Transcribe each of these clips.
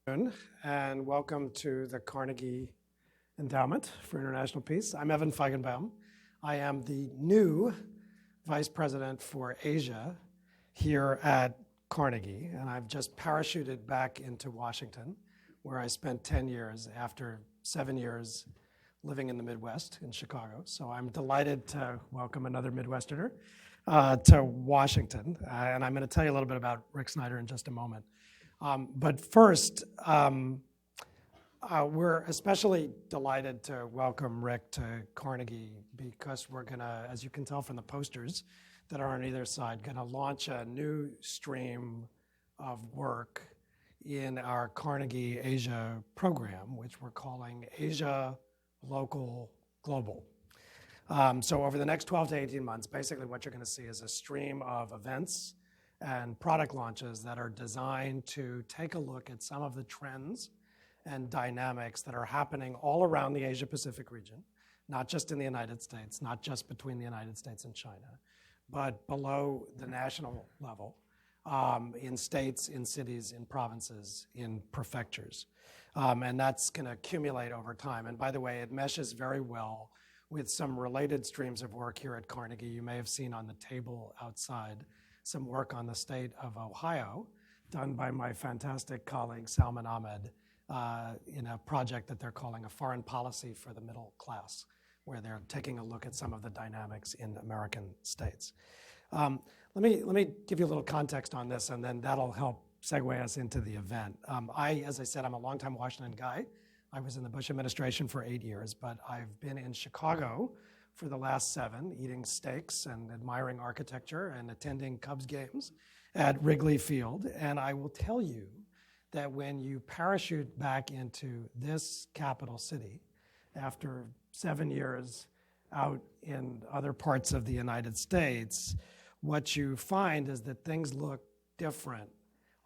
And welcome to the Carnegie Endowment for International Peace. I'm Evan Feigenbaum. I am the new Vice President for Asia here at Carnegie, and I've just parachuted back into Washington, where I spent 10 years after 7 years living in the Midwest in Chicago. So I'm delighted to welcome another Midwesterner to Washington. And I'm going to tell you a little bit about Rick Snyder in just a moment. But first, we're especially delighted to welcome Rick to Carnegie because we're going to, as you can tell from the posters that are on either side, going to launch a new stream of work in our Carnegie Asia program, which we're calling Asia Local Global. So over the next 12 to 18 months, basically what you're going to see is a stream of events and product launches that are designed to take a look at some of the trends and dynamics that are happening all around the Asia-Pacific region, not just in the United States, not just between the United States and China, but below the national level, in states, in cities, in provinces, in prefectures. And that's going to accumulate over time. And by the way, it meshes very well with some related streams of work here at Carnegie. You may have seen on the table outside some work on the state of Ohio done by my fantastic colleague Salman Ahmed in a project that they're calling a foreign policy for the middle class, where they're taking a look at some of the dynamics in American states. Let me give you a little context on this, and then that'll help segue us into the event. As I said, I'm a longtime Washington guy. I was in the Bush administration for 8 years, but I've been in Chicago for the last 7, eating steaks and admiring architecture and attending Cubs games at Wrigley Field. And I will tell you that when you parachute back into this capital city after 7 years out in other parts of the United States, what you find is that things look different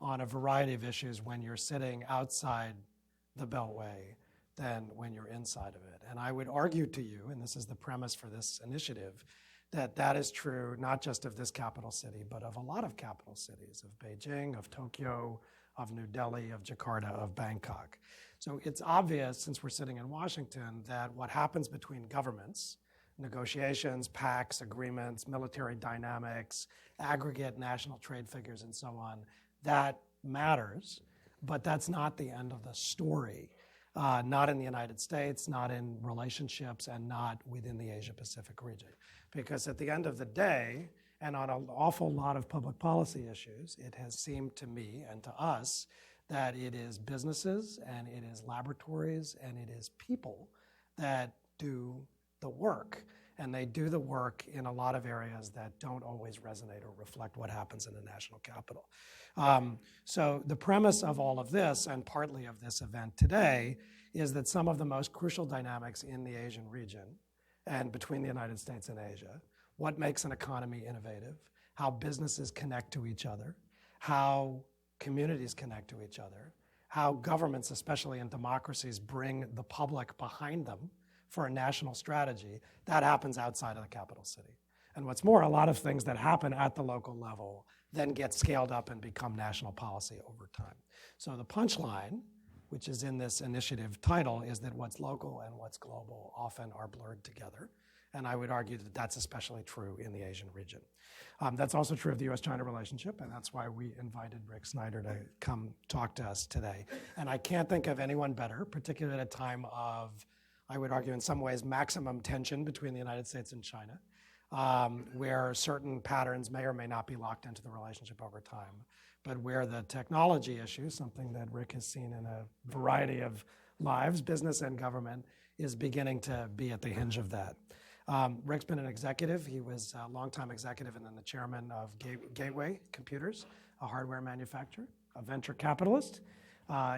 on a variety of issues when you're sitting outside the Beltway than when you're inside of it. And I would argue to you, and this is the premise for this initiative, that that is true not just of this capital city, but of a lot of capital cities, of Beijing, of Tokyo, of New Delhi, of Jakarta, of Bangkok. So it's obvious, since we're sitting in Washington, that what happens between governments, negotiations, pacts, agreements, military dynamics, aggregate national trade figures, and so on, that matters, but that's not the end of the story. Not in the United States, not in relationships, and not within the Asia-Pacific region. Because at the end of the day, and on an awful lot of public policy issues, it has seemed to me and to us that it is businesses, and it is laboratories, and it is people that do the work. And they do the work in a lot of areas that don't always resonate or reflect what happens in the national capital. So the premise of all of this, and partly of this event today, is that some of the most crucial dynamics in the Asian region and between the United States and Asia, what makes an economy innovative, how businesses connect to each other, how communities connect to each other, how governments, especially in democracies, bring the public behind them for a national strategy, that happens outside of the capital city. And what's more, a lot of things that happen at the local level then get scaled up and become national policy over time. So the punchline, which is in this initiative title, is that what's local and what's global often are blurred together. And I would argue that that's especially true in the Asian region. That's also true of the U.S. China relationship, and that's why we invited Rick Snyder to come talk to us today. And I can't think of anyone better, particularly at a time of, I would argue in some ways, maximum tension between the United States and China, where certain patterns may or may not be locked into the relationship over time, but where the technology issue, something that Rick has seen in a variety of lives, business and government, is beginning to be at the hinge of that. Rick's been an executive. He was a longtime executive and then the chairman of Gateway Computers, a hardware manufacturer, a venture capitalist,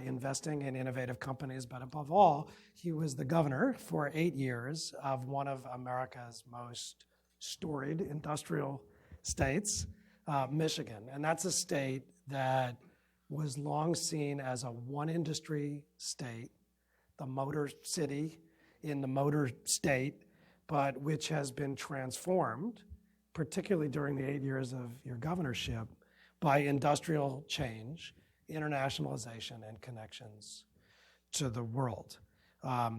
investing in innovative companies, but above all, he was the governor for 8 years of one of America's most storied industrial states, Michigan. And that's a state that was long seen as a one-industry state, the motor city in the motor state, but which has been transformed, particularly during the 8 years of your governorship, by industrial change internationalization and connections to the world.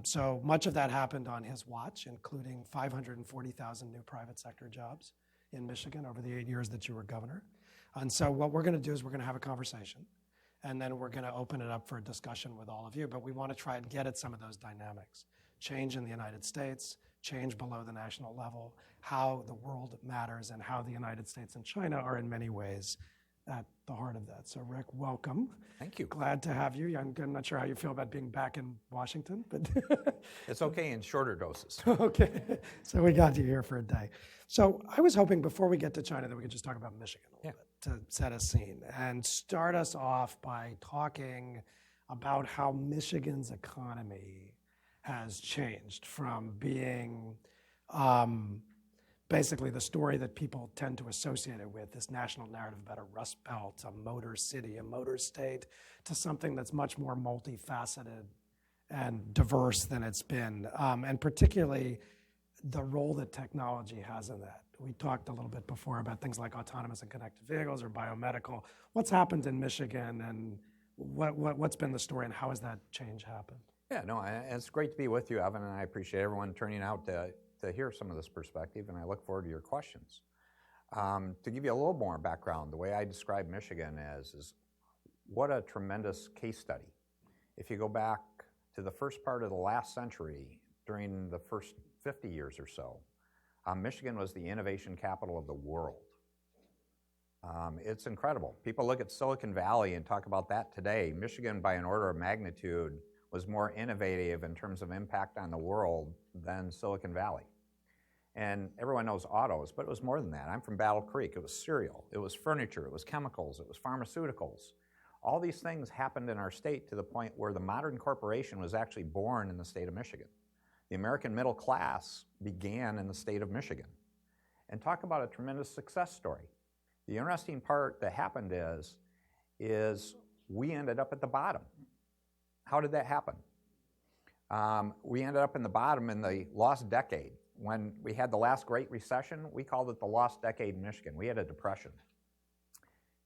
So much of that happened on his watch, including 540,000 new private sector jobs in Michigan over the 8 years that you were governor. And so what we're going to do is we're going to have a conversation, and then we're going to open it up for a discussion with all of you. But we want to try and get at some of those dynamics. Change in the United States, change below the national level, how the world matters, and how the United States and China are in many ways at the heart of that. So Rick, welcome. Thank you. Glad to have you. I'm not sure how you feel about being back in Washington, but It's okay in shorter doses. okay. So we got you here for a day. So I was hoping before we get to China that we could just talk about Michigan a little bit to set a scene and start us off by talking about how Michigan's economy has changed from being basically the story that people tend to associate it with, this national narrative about a Rust Belt, a motor city, a motor state, to something that's much more multifaceted and diverse than it's been, and particularly the role that technology has in that. We talked a little bit before about things like autonomous and connected vehicles or biomedical. What's happened in Michigan, and what's been the story, and how has that change happened? Yeah, no, it's great to be with you, Evan, and I appreciate everyone turning out to hear some of this perspective, and I look forward to your questions. To give you a little more background, the way I describe Michigan is what a tremendous case study. If you go back to the first part of the last century, during the first 50 years or so, Michigan was the innovation capital of the world. It's incredible. People look at Silicon Valley and talk about that today. Michigan, by an order of magnitude, was more innovative in terms of impact on the world than Silicon Valley. And everyone knows autos, but it was more than that. I'm from Battle Creek. It was cereal, it was furniture, it was chemicals, it was pharmaceuticals. All these things happened in our state to the point where the modern corporation was actually born in the state of Michigan. The American middle class began in the state of Michigan. And talk about a tremendous success story. The interesting part that happened is we ended up at the bottom. How did that happen? We ended up in the bottom in the lost decade. When we had the last Great Recession, we called it the lost decade in Michigan. We had a depression.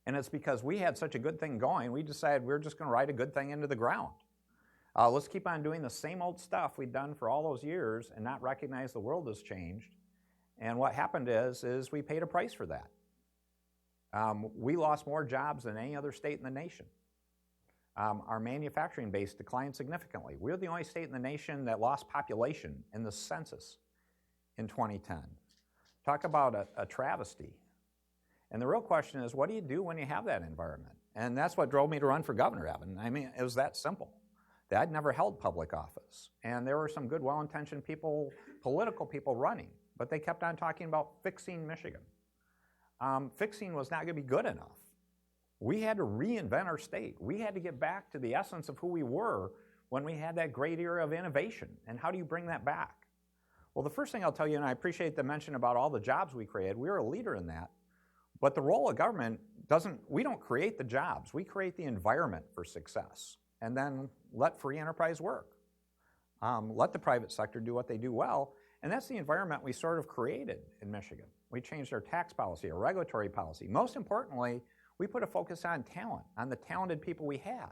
And it's because we had such a good thing going, we decided we're just going to ride a good thing into the ground. Let's keep on doing the same old stuff we'd done for all those years and not recognize the world has changed. And what happened is we paid a price for that. We lost more jobs than any other state in the nation. Our manufacturing base declined significantly. We're the only state in the nation that lost population in the census in 2010. Talk about a travesty. And the real question is, what do you do when you have that environment? And that's what drove me to run for governor, Evan. I mean, it was that simple. I'd never held public office. And there were some good, well-intentioned people, political people running, but they kept on talking about fixing Michigan. Fixing was not going to be good enough. We had to reinvent our state. We had to get back to the essence of who we were when we had that great era of innovation. And how do you bring that back? Well, the first thing I'll tell you, and I appreciate the mention about all the jobs we created, we were a leader in that. But the role of government we don't create the jobs. We create the environment for success. And then let free enterprise work. Let the private sector do what they do well. And that's the environment we sort of created in Michigan. We changed our tax policy, our regulatory policy. Most importantly, we put a focus on talent, on the talented people we had.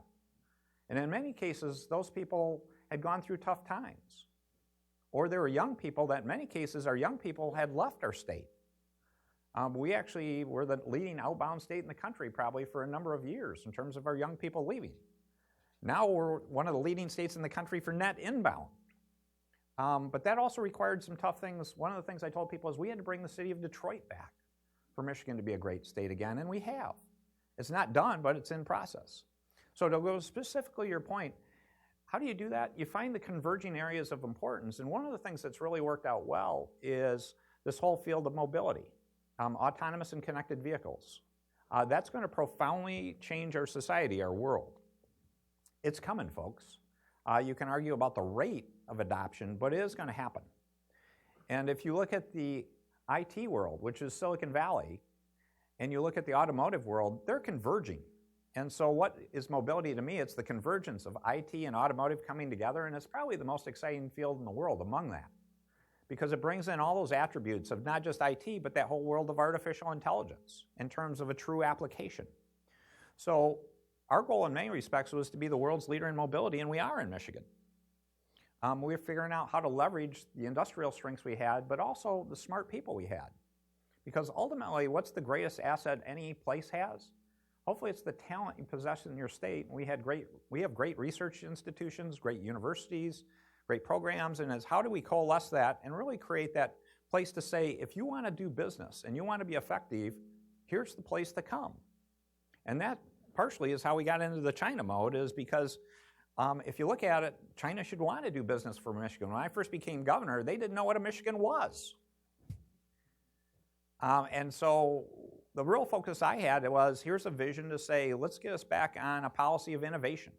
And in many cases, those people had gone through tough times. Or there were young people that in many cases, our young people had left our state. We actually were the leading outbound state in the country probably for a number of years in terms of our young people leaving. Now we're one of the leading states in the country for net inbound. But that also required some tough things. One of the things I told people is we had to bring the city of Detroit back for Michigan to be a great state again, and we have. It's not done, but it's in process. So to go specifically to your point, how do you do that? You find the converging areas of importance, and one of the things that's really worked out well is this whole field of mobility, autonomous and connected vehicles. That's going to profoundly change our society, our world. It's coming, folks. You can argue about the rate of adoption, but it is going to happen. And if you look at the IT world, which is Silicon Valley, and you look at the automotive world, they're converging. And so what is mobility to me? It's the convergence of IT and automotive coming together, and it's probably the most exciting field in the world among that, because it brings in all those attributes of not just IT, but that whole world of artificial intelligence in terms of a true application. So our goal in many respects was to be the world's leader in mobility, and we are in Michigan. We were figuring out how to leverage the industrial strengths we had, but also the smart people we had. Because ultimately, what's the greatest asset any place has? Hopefully it's the talent you possess in your state. We have great research institutions, great universities, great programs, and it's how do we coalesce that and really create that place to say, if you want to do business and you want to be effective, here's the place to come. And that partially is how we got into the China mode, is because if you look at it, China should want to do business for Michigan. When I first became governor, they didn't know what a Michigan was. And so the real focus I had was, here's a vision to say, let's get us back on a policy of innovation.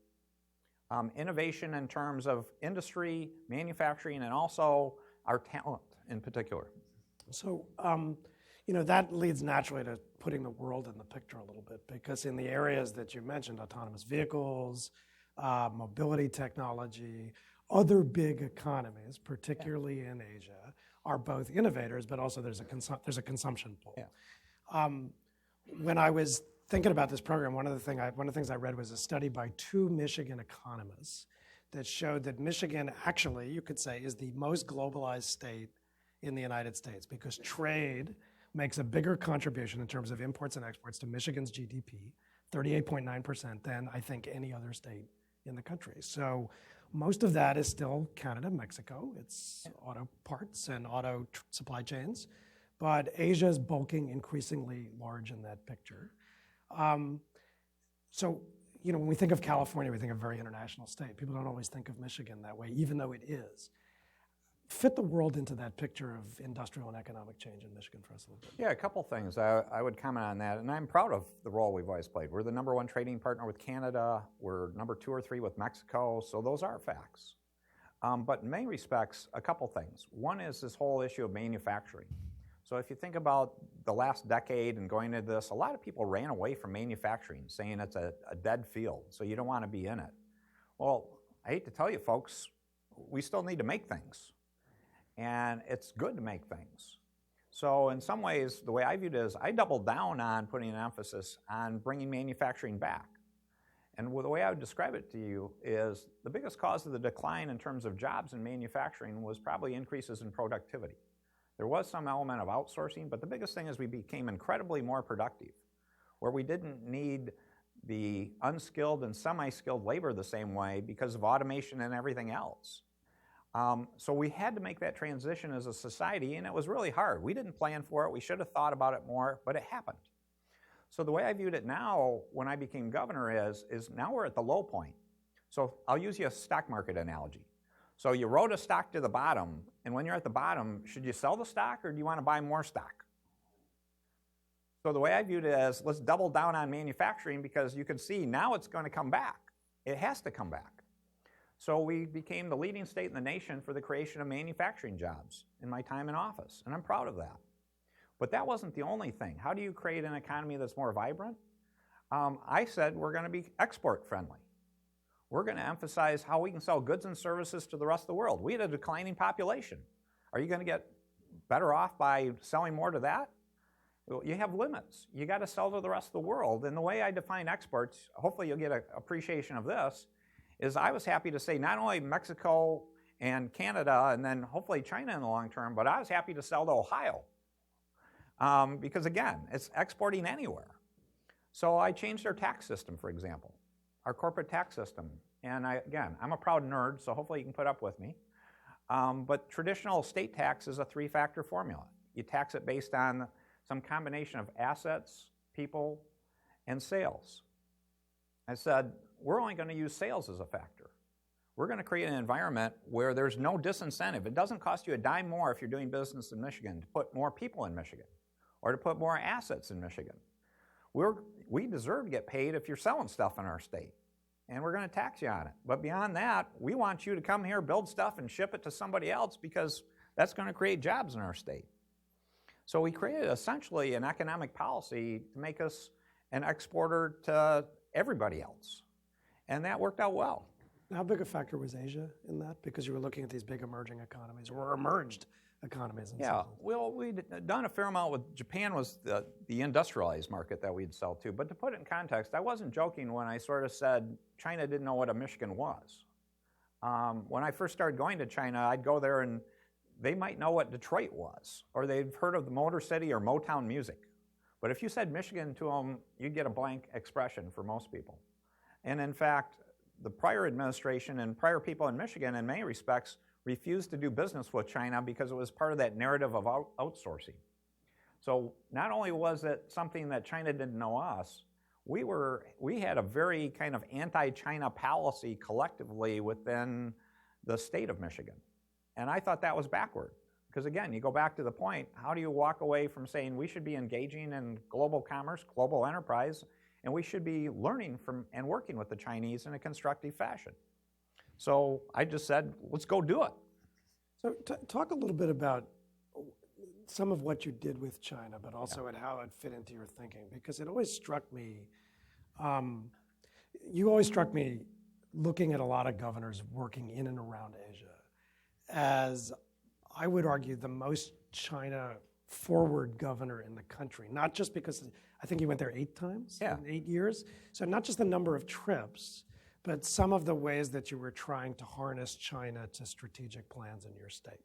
Innovation in terms of industry, manufacturing, and also our talent in particular. So, that leads naturally to putting the world in the picture a little bit, because in the areas that you mentioned, autonomous vehicles, mobility technology, other big economies, particularly in Asia, are both innovators, but also there's a consumption pull. Yeah. When I was thinking about this program, one of the things I read was a study by 2 Michigan economists that showed that Michigan actually, you could say, is the most globalized state in the United States, because trade makes a bigger contribution in terms of imports and exports to Michigan's GDP, 38.9%, than I think any other state in the country. So most of that is still Canada, Mexico. It's auto parts and auto supply chains. But Asia is bulking increasingly large in that picture. So, when we think of California, we think of a very international state. People don't always think of Michigan that way, even though it is. Fit the world into that picture of industrial and economic change in Michigan for us a little bit. Yeah, a couple things. I would comment on that, and I'm proud of the role we've always played. We're the #1 trading partner with Canada. We're number 2 or 3 with Mexico, so those are facts. But in many respects, a couple things. One is this whole issue of manufacturing. So if you think about the last decade and going into this, a lot of people ran away from manufacturing, saying it's a dead field, so you don't want to be in it. Well, I hate to tell you folks, we still need to make things. And it's good to make things. So in some ways, the way I viewed it is I doubled down on putting an emphasis on bringing manufacturing back. And the way I would describe it to you is the biggest cause of the decline in terms of jobs in manufacturing was probably increases in productivity. There was some element of outsourcing, but the biggest thing is we became incredibly more productive, where we didn't need the unskilled and semi-skilled labor the same way because of automation and everything else. So we had to make that transition as a society, and it was really hard. We didn't plan for it. We should have thought about it more, but it happened. So the way I viewed it now when I became governor is now we're at the low point. So I'll use you a stock market analogy. So you rode a stock to the bottom, and when you're at the bottom, should you sell the stock or do you want to buy more stock? So the way I viewed it is, let's double down on manufacturing, because you can see now it's going to come back. It has to come back. So we became the leading state in the nation for the creation of manufacturing jobs in my time in office, and I'm proud of that. But that wasn't the only thing. How do you create an economy that's more vibrant? I said we're going to be export friendly. We're going to emphasize how we can sell goods and services to the rest of the world. We had a declining population. Are you going to get better off by selling more to that? Well, you have limits. You got to sell to the rest of the world. And the way I define exports, hopefully you'll get an appreciation of this, is I was happy to say not only Mexico and Canada and then hopefully China in the long term, but I was happy to sell to Ohio. Because again, it's exporting anywhere. So I changed our tax system, for example, our corporate tax system. And I'm a proud nerd, so hopefully you can put up with me. But traditional state tax is a 3-factor formula. You tax it based on some combination of assets, people, and sales. I said, we're only going to use sales as a factor. We're going to create an environment where there's no disincentive. It doesn't cost you a dime more if you're doing business in Michigan to put more people in Michigan or to put more assets in Michigan. We deserve to get paid if you're selling stuff in our state, and we're going to tax you on it. But beyond that, we want you to come here, build stuff, and ship it to somebody else because that's going to create jobs in our state. So we created essentially an economic policy to make us an exporter to everybody else. And that worked out well. How big a factor was Asia in that? Because you were looking at these big emerging economies, or emerged economies and so Yeah, on. well, we'd done a fair amount with Japan was the industrialized market that we'd sell to. But to put it in context, I wasn't joking when I sort of said China didn't know what a Michigan was. When I first started going to China, I'd go there and they might know what Detroit was, or they've heard of the Motor City or Motown music. But if you said Michigan to them, you'd get a blank expression for most people. And in fact, the prior administration and prior people in Michigan, in many respects, refused to do business with China because it was part of that narrative of outsourcing. So not only was it something that China didn't know us, we had a very kind of anti-China policy collectively within the state of Michigan. And I thought that was backward. Because again, you go back to the point, how do you walk away from saying we should be engaging in global commerce, global enterprise, and we should be learning from and working with the Chinese in a constructive fashion? So I just said, let's go do it. So talk a little bit about some of what you did with China, but also at how it fit into your thinking, because it always struck me, you always struck me looking at a lot of governors working in and around Asia as, I would argue, the most China-forward governor in the country, not just because I think you went there 8 times in 8 years. So not just the number of trips, but some of the ways that you were trying to harness China to strategic plans in your state.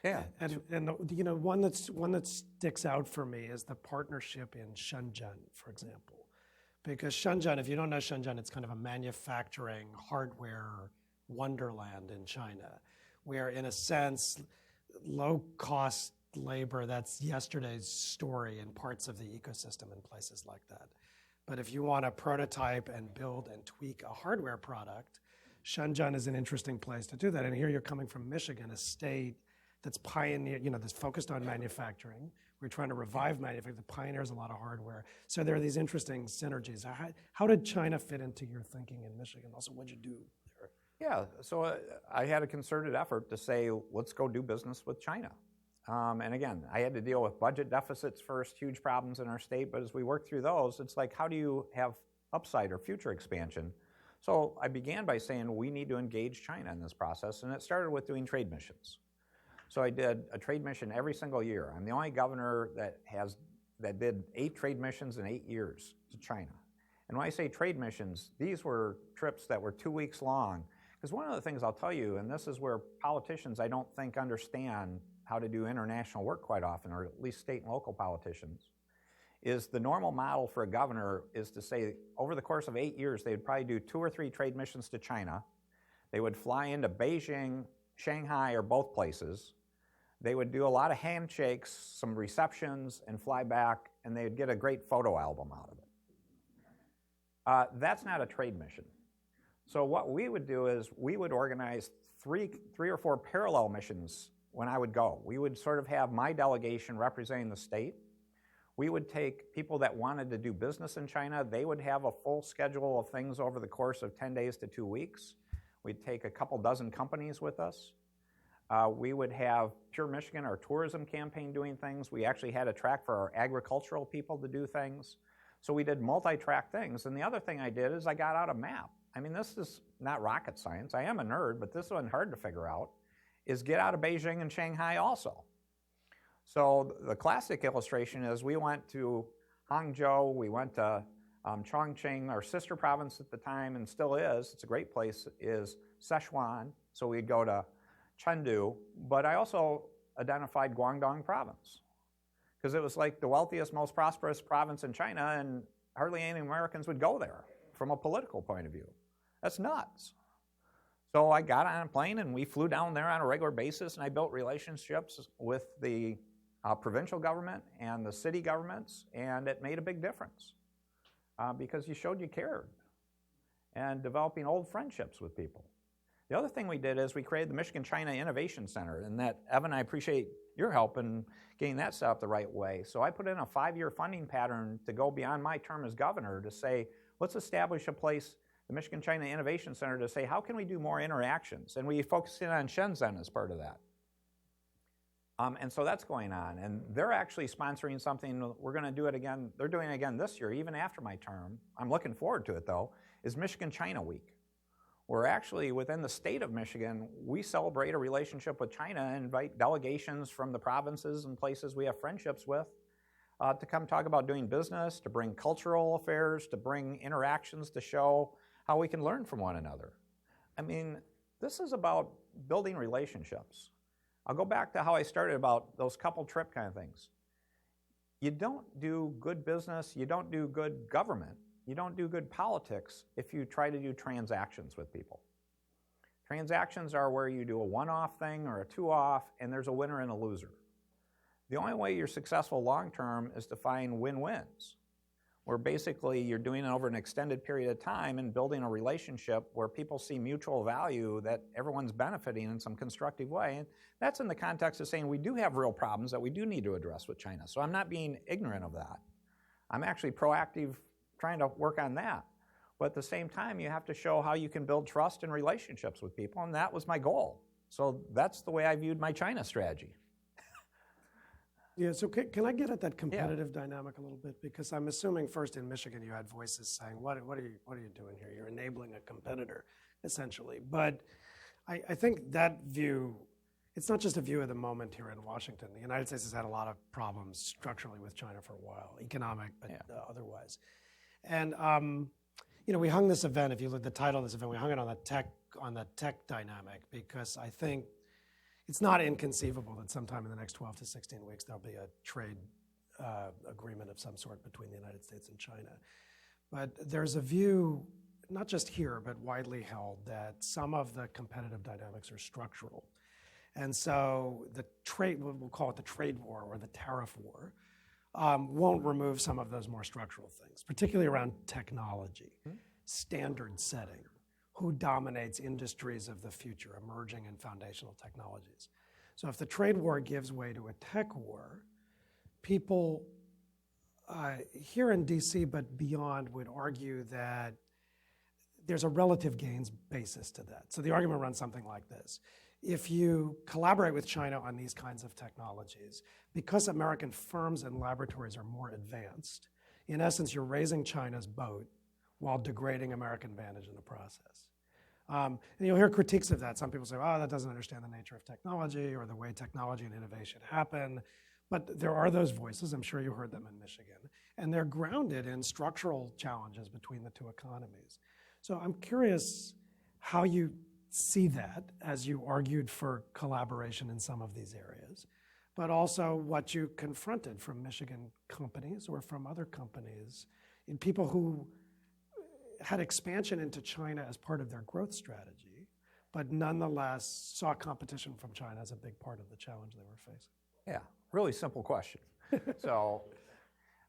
Yeah. And you know, one that sticks out for me is the partnership in Shenzhen, for example. Because Shenzhen, if you don't know Shenzhen, it's kind of a manufacturing hardware wonderland in China, where in a sense, low-cost labor, that's yesterday's story in parts of the ecosystem in places like that. But if you want to prototype and build and tweak a hardware product, Shenzhen is an interesting place to do that. And here you're coming from Michigan, a state that's pioneer, you know, that's focused on manufacturing. We're trying to revive manufacturing. That pioneers a lot of hardware. So there are these interesting synergies. How did China fit into your thinking in Michigan? Also, what'd you do there? Yeah, so I had a concerted effort to say, let's go do business with China. And again, I had to deal with budget deficits first, huge problems in our state, but as we worked through those, it's like, how do you have upside or future expansion? So I began by saying, we need to engage China in this process, and it started with doing trade missions. So I did a trade mission every single year. I'm the only governor that did 8 trade missions in 8 years to China. And when I say trade missions, these were trips that were 2 weeks long. Because one of the things I'll tell you, and this is where politicians I don't think understand how to do international work quite often, or at least state and local politicians, is the normal model for a governor is to say over the course of 8 years, they would probably do 2 or 3 trade missions to China. They would fly into Beijing, Shanghai, or both places. They would do a lot of handshakes, some receptions, and fly back, and they'd get a great photo album out of it. That's not a trade mission. So what we would do is we would organize three or four parallel missions when I would go. We would sort of have my delegation representing the state. We would take people that wanted to do business in China. They would have a full schedule of things over the course of 10 days to 2 weeks. We'd take a couple dozen companies with us. We would have Pure Michigan, our tourism campaign, doing things. We actually had a track for our agricultural people to do things. So we did multi-track things. And the other thing I did is I got out a map. I mean, this is not rocket science. I am a nerd, but this wasn't hard to figure out, is get out of Beijing and Shanghai also. So the classic illustration is we went to Hangzhou, we went to Chongqing, our sister province at the time, and still is, it's a great place, is Sichuan. So we'd go to Chengdu, but I also identified Guangdong province because it was like the wealthiest, most prosperous province in China, and hardly any Americans would go there from a political point of view. That's nuts. So I got on a plane and we flew down there on a regular basis, and I built relationships with the provincial government and the city governments, and it made a big difference because you showed you cared and developing old friendships with people. The other thing we did is we created the Michigan-China Innovation Center, and that, Evan, I appreciate your help in getting that set up the right way. So I put in a 5-year funding pattern to go beyond my term as governor to say, let's establish a place, the Michigan-China Innovation Center, to say, how can we do more interactions? And we focused in on Shenzhen as part of that. And so that's going on. And they're actually sponsoring something. We're going to do it again. They're doing it again this year, even after my term. I'm looking forward to it, though, is Michigan-China Week, where actually within the state of Michigan, we celebrate a relationship with China and invite delegations from the provinces and places we have friendships with to come talk about doing business, to bring cultural affairs, to bring interactions to show how we can learn from one another. I mean, this is about building relationships. I'll go back to how I started about those couple trip kind of things. You don't do good business, you don't do good government, you don't do good politics if you try to do transactions with people. Transactions are where you do a one-off thing or a two-off, and there's a winner and a loser. The only way you're successful long-term is to find win-wins, where basically you're doing it over an extended period of time and building a relationship where people see mutual value, that everyone's benefiting in some constructive way. And that's in the context of saying we do have real problems that we do need to address with China. So I'm not being ignorant of that. I'm actually proactive trying to work on that. But at the same time, you have to show how you can build trust and relationships with people, and that was my goal. So that's the way I viewed my China strategy. Yeah, so can I get at that competitive dynamic a little bit? Because I'm assuming first in Michigan you had voices saying, what are you doing here? You're enabling a competitor, essentially. But I think that view, it's not just a view of the moment here in Washington. The United States has had a lot of problems structurally with China for a while, economic, but otherwise. And we hung this event, if you look at the title of this event, we hung it on the tech dynamic, because I think it's not inconceivable that sometime in the next 12 to 16 weeks there'll be a trade agreement of some sort between the United States and China. But there's a view, not just here, but widely held, that some of the competitive dynamics are structural. And so the trade, we'll call it the trade war or the tariff war, won't remove some of those more structural things, particularly around technology, standard setting, who dominates industries of the future, emerging and foundational technologies. So if the trade war gives way to a tech war, people here in DC but beyond would argue that there's a relative gains basis to that. So the argument runs something like this. If you collaborate with China on these kinds of technologies, because American firms and laboratories are more advanced, in essence, you're raising China's boat while degrading American advantage in the process. And you'll hear critiques of that. Some people say, oh, that doesn't understand the nature of technology or the way technology and innovation happen. But there are those voices. I'm sure you heard them in Michigan. And they're grounded in structural challenges between the two economies. So I'm curious how you see that as you argued for collaboration in some of these areas, but also what you confronted from Michigan companies or from other companies in people who had expansion into China as part of their growth strategy, but nonetheless saw competition from China as a big part of the challenge they were facing. Yeah, really simple question. So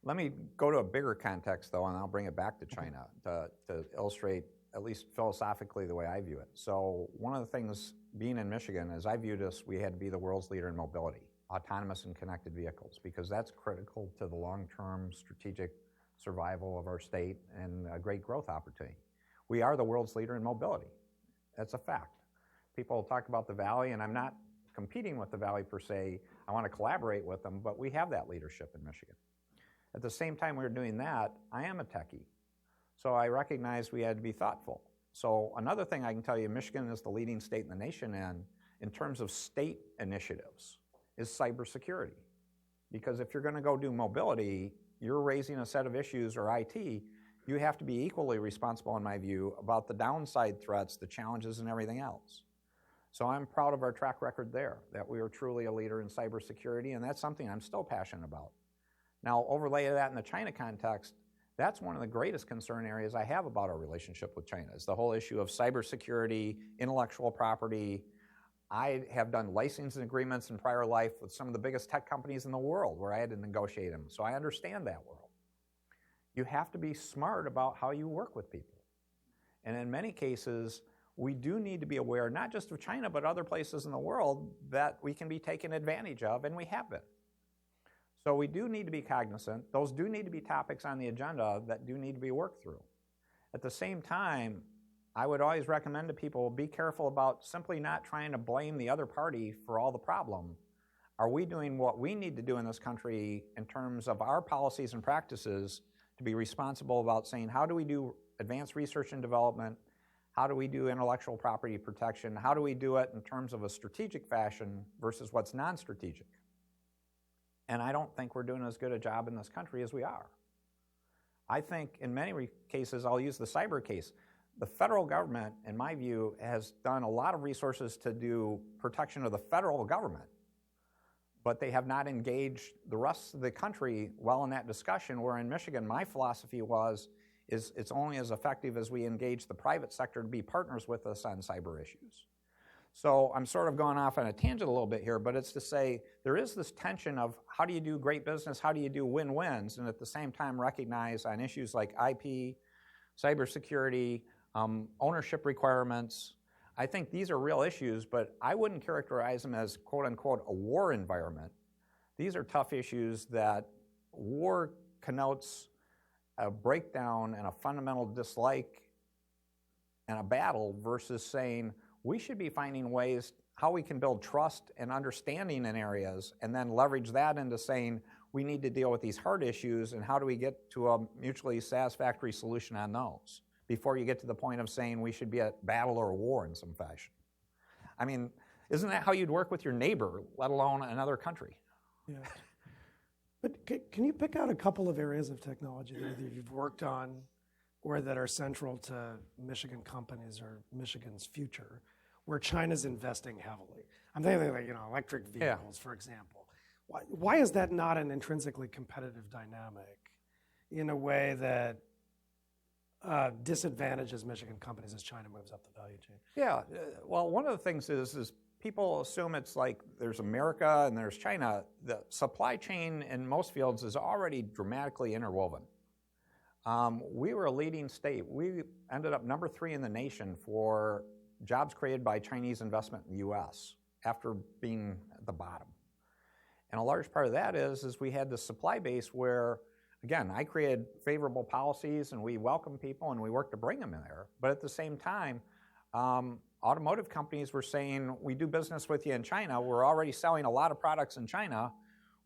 let me go to a bigger context, though, and I'll bring it back to China to illustrate, at least philosophically, the way I view it. So one of the things being in Michigan is I viewed us, we had to be the world's leader in mobility, autonomous and connected vehicles, because that's critical to the long-term strategic survival of our state and a great growth opportunity. We are the world's leader in mobility. That's a fact. People talk about the Valley, and I'm not competing with the Valley per se. I want to collaborate with them, but we have that leadership in Michigan. At the same time we were doing that, I am a techie. So I recognized we had to be thoughtful. So another thing I can tell you, Michigan is the leading state in the nation in terms of state initiatives, is cybersecurity. Because if you're going to go do mobility, you're raising a set of issues, or IT, you have to be equally responsible, in my view, about the downside threats, the challenges, and everything else. So I'm proud of our track record there, that we are truly a leader in cybersecurity, and that's something I'm still passionate about. Now, overlay that in the China context, that's one of the greatest concern areas I have about our relationship with China, is the whole issue of cybersecurity, intellectual property. I have done licensing agreements in prior life with some of the biggest tech companies in the world where I had to negotiate them, so I understand that world. You have to be smart about how you work with people. And in many cases, we do need to be aware, not just of China, but other places in the world that we can be taken advantage of, and we have been. So we do need to be cognizant. Those do need to be topics on the agenda that do need to be worked through. At the same time, I would always recommend to people, be careful about simply not trying to blame the other party for all the problem. Are we doing what we need to do in this country in terms of our policies and practices to be responsible about saying, how do we do advanced research and development? How do we do intellectual property protection? How do we do it in terms of a strategic fashion versus what's non-strategic? And I don't think we're doing as good a job in this country as we are. I think in many cases, I'll use the cyber case. The federal government, in my view, has done a lot of resources to do protection of the federal government, but they have not engaged the rest of the country well in that discussion, where in Michigan, my philosophy is it's only as effective as we engage the private sector to be partners with us on cyber issues. So I'm sort of going off on a tangent a little bit here, but it's to say there is this tension of how do you do great business, how do you do win-wins, and at the same time recognize on issues like IP, cybersecurity, ownership requirements. I think these are real issues, but I wouldn't characterize them as quote-unquote a war environment. These are tough issues that war connotes a breakdown and a fundamental dislike and a battle versus saying, we should be finding ways how we can build trust and understanding in areas and then leverage that into saying we need to deal with these hard issues and how do we get to a mutually satisfactory solution on those before you get to the point of saying we should be at battle or war in some fashion. I mean, isn't that how you'd work with your neighbor, let alone another country? Yeah. But can you pick out a couple of areas of technology that either you've worked on or that are central to Michigan companies or Michigan's future, where China's investing heavily? I'm thinking like, electric vehicles, for example. Why is that not an intrinsically competitive dynamic in a way that disadvantages Michigan companies as China moves up the value chain? Yeah, well, one of the things is people assume it's like there's America and there's China. The supply chain in most fields is already dramatically interwoven. We were a leading state. We ended up number 3 in the nation for jobs created by Chinese investment in the U.S. after being at the bottom. And a large part of that is we had the supply base where, again, I created favorable policies and we welcome people and we worked to bring them in there. But at the same time, automotive companies were saying, we do business with you in China. We're already selling a lot of products in China.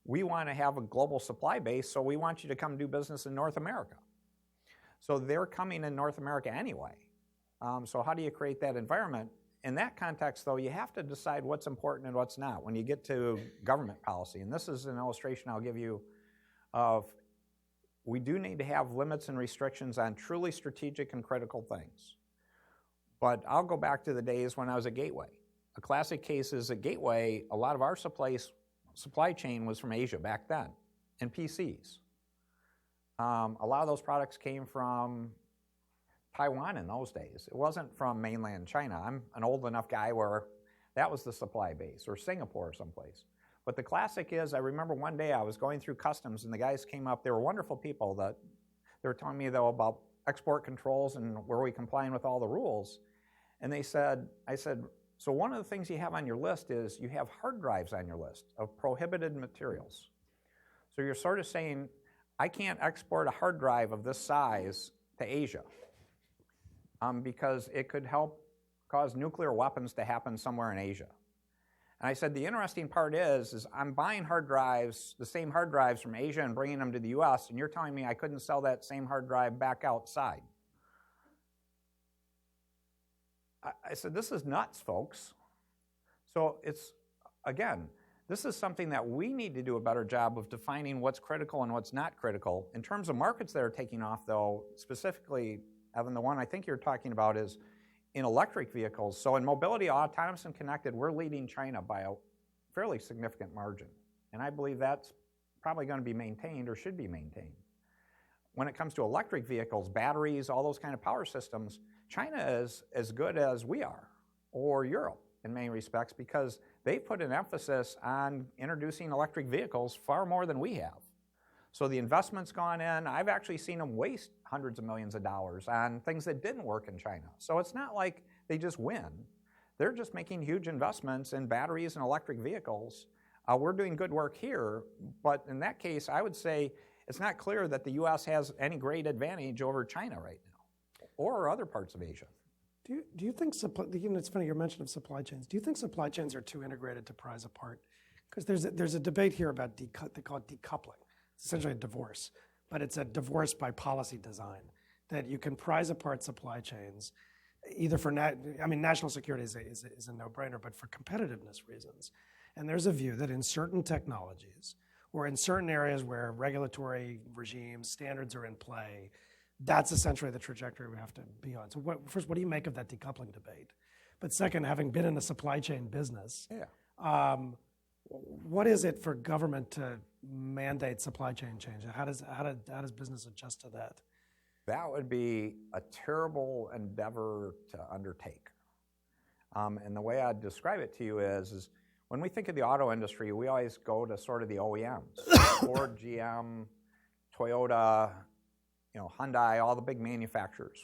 We want to have a global supply base, so we want you to come do business in North America. So they're coming in North America anyway. So how do you create that environment? In that context, though, you have to decide what's important and what's not when you get to government policy. And this is an illustration I'll give you of we do need to have limits and restrictions on truly strategic and critical things. But I'll go back to the days when I was at Gateway. A classic case is at Gateway, a lot of our supply chain was from Asia back then, and PCs. A lot of those products came from Taiwan in those days. It wasn't from mainland China. I'm an old enough guy where that was the supply base, or Singapore or someplace. But the classic is, I remember one day I was going through customs and the guys came up, they were wonderful people, that they were telling me though about export controls and were we complying with all the rules. And I said, so one of the things you have on your list is you have hard drives on your list of prohibited materials. So you're sort of saying, I can't export a hard drive of this size to Asia because it could help cause nuclear weapons to happen somewhere in Asia. And I said, the interesting part is I'm buying hard drives, the same hard drives from Asia and bringing them to the US, and you're telling me I couldn't sell that same hard drive back outside. I said, this is nuts, folks. So it's, again, this is something that we need to do a better job of defining what's critical and what's not critical. In terms of markets that are taking off, though, specifically, Evan, the one I think you're talking about is in electric vehicles. So in mobility, autonomous and connected, we're leading China by a fairly significant margin. And I believe that's probably going to be maintained or should be maintained. When it comes to electric vehicles, batteries, all those kind of power systems, China is as good as we are, or Europe in many respects, because they've put an emphasis on introducing electric vehicles far more than we have. So the investment's gone in. I've actually seen them waste hundreds of millions of dollars on things that didn't work in China. So it's not like they just win. They're just making huge investments in batteries and electric vehicles. We're doing good work here, but in that case, I would say it's not clear that the U.S. has any great advantage over China right now, or other parts of Asia. Do you think, it's funny, your mention of supply chains, do you think supply chains are too integrated to prize apart? Because there's a debate here about, they call it decoupling. It's essentially a divorce, but it's a divorce by policy design, that you can prize apart supply chains either for, national security is a no-brainer, but for competitiveness reasons. And there's a view that in certain technologies or in certain areas where regulatory regimes, standards are in play, that's essentially the trajectory we have to be on. So first, what do you make of that decoupling debate? But second, having been in the supply chain business, what is it for government to mandate supply chain change? How does business adjust to that? That would be a terrible endeavor to undertake. And the way I'd describe it to you is when we think of the auto industry, we always go to sort of the OEMs, Ford, GM, Toyota, Hyundai, all the big manufacturers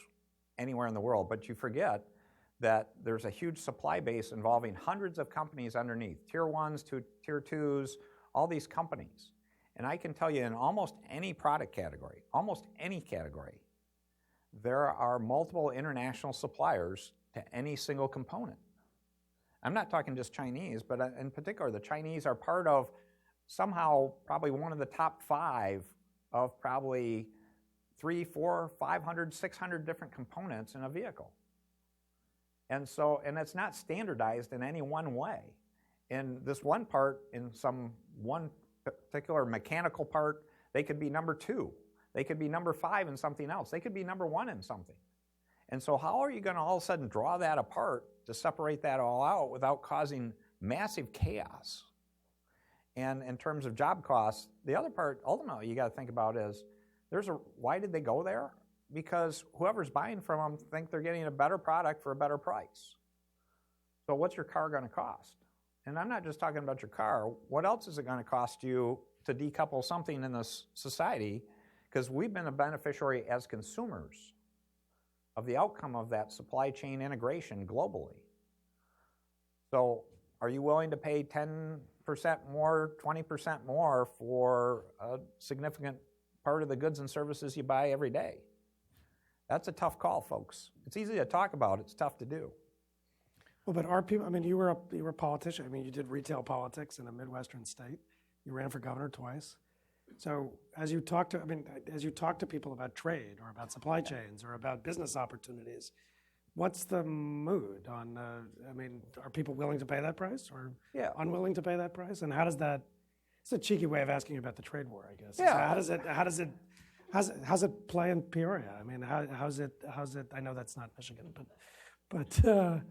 anywhere in the world. But you forget that there's a huge supply base involving hundreds of companies underneath, tier 1s to tier 2s, all these companies. And I can tell you in almost any product category, there are multiple international suppliers to any single component. I'm not talking just Chinese, but in particular, the Chinese are part of somehow probably one of the top 5 of probably 300, 400, 500, 600 different components in a vehicle. And it's not standardized in any one way. In this one part, in some one particular mechanical part, they could be number 2. They could be number 5 in something else. They could be number 1 in something. And so how are you going to all of a sudden draw that apart to separate that all out without causing massive chaos? And in terms of job costs, the other part ultimately you got to think about is why did they go there? Because whoever's buying from them think they're getting a better product for a better price. So what's your car going to cost? And I'm not just talking about your car. What else is it going to cost you to decouple something in this society? Because we've been a beneficiary as consumers of the outcome of that supply chain integration globally. So are you willing to pay 10% more, 20% more for a significant part of the goods and services you buy every day? That's a tough call, folks. It's easy to talk about, it's tough to do. Well, but are people, you were a politician. You did retail politics in a Midwestern state. You ran for governor twice. So as you talk to people about trade or about supply chains or about business opportunities, what's the mood on, are people willing to pay that price or unwilling to pay that price? And how does that, it's a cheeky way of asking you about the trade war, I guess. Yeah. So how's it play in Peoria? How's it, I know that's not Michigan, but the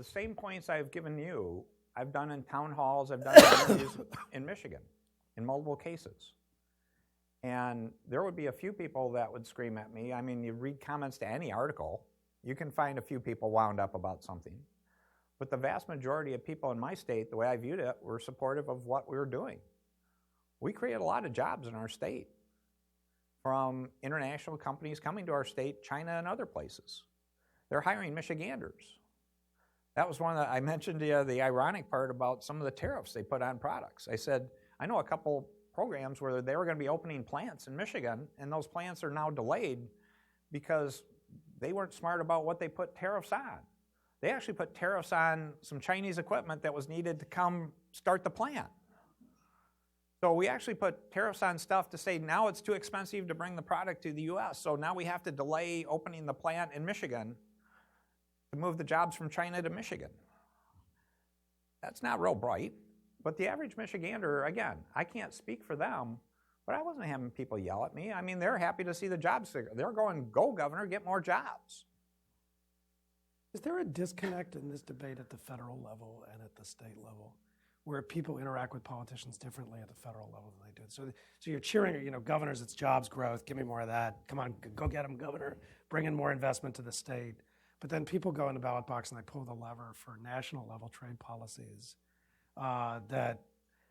same points I've given you, I've done in town halls, I've done interviews in Michigan in multiple cases. And there would be a few people that would scream at me. You read comments to any article, you can find a few people wound up about something. But the vast majority of people in my state, the way I viewed it, were supportive of what we were doing. We created a lot of jobs in our state from international companies coming to our state, China and other places. They're hiring Michiganders. That was one that I mentioned to you, the ironic part about some of the tariffs they put on products. I said, I know a couple programs where they were going to be opening plants in Michigan, and those plants are now delayed because they weren't smart about what they put tariffs on. They actually put tariffs on some Chinese equipment that was needed to come start the plant. So we actually put tariffs on stuff to say now it's too expensive to bring the product to the U.S., so now we have to delay opening the plant in Michigan to move the jobs from China to Michigan. That's not real bright. But the average Michigander, again, I can't speak for them, but I wasn't having people yell at me. They're happy to see the jobs. They're going, go, Governor, get more jobs. Is there a disconnect in this debate at the federal level and at the state level where people interact with politicians differently at the federal level than they do? So you're cheering, governors, it's jobs growth, give me more of that. Come on, go get them, Governor. Bring in more investment to the state. But then people go in the ballot box and they pull the lever for national level trade policies that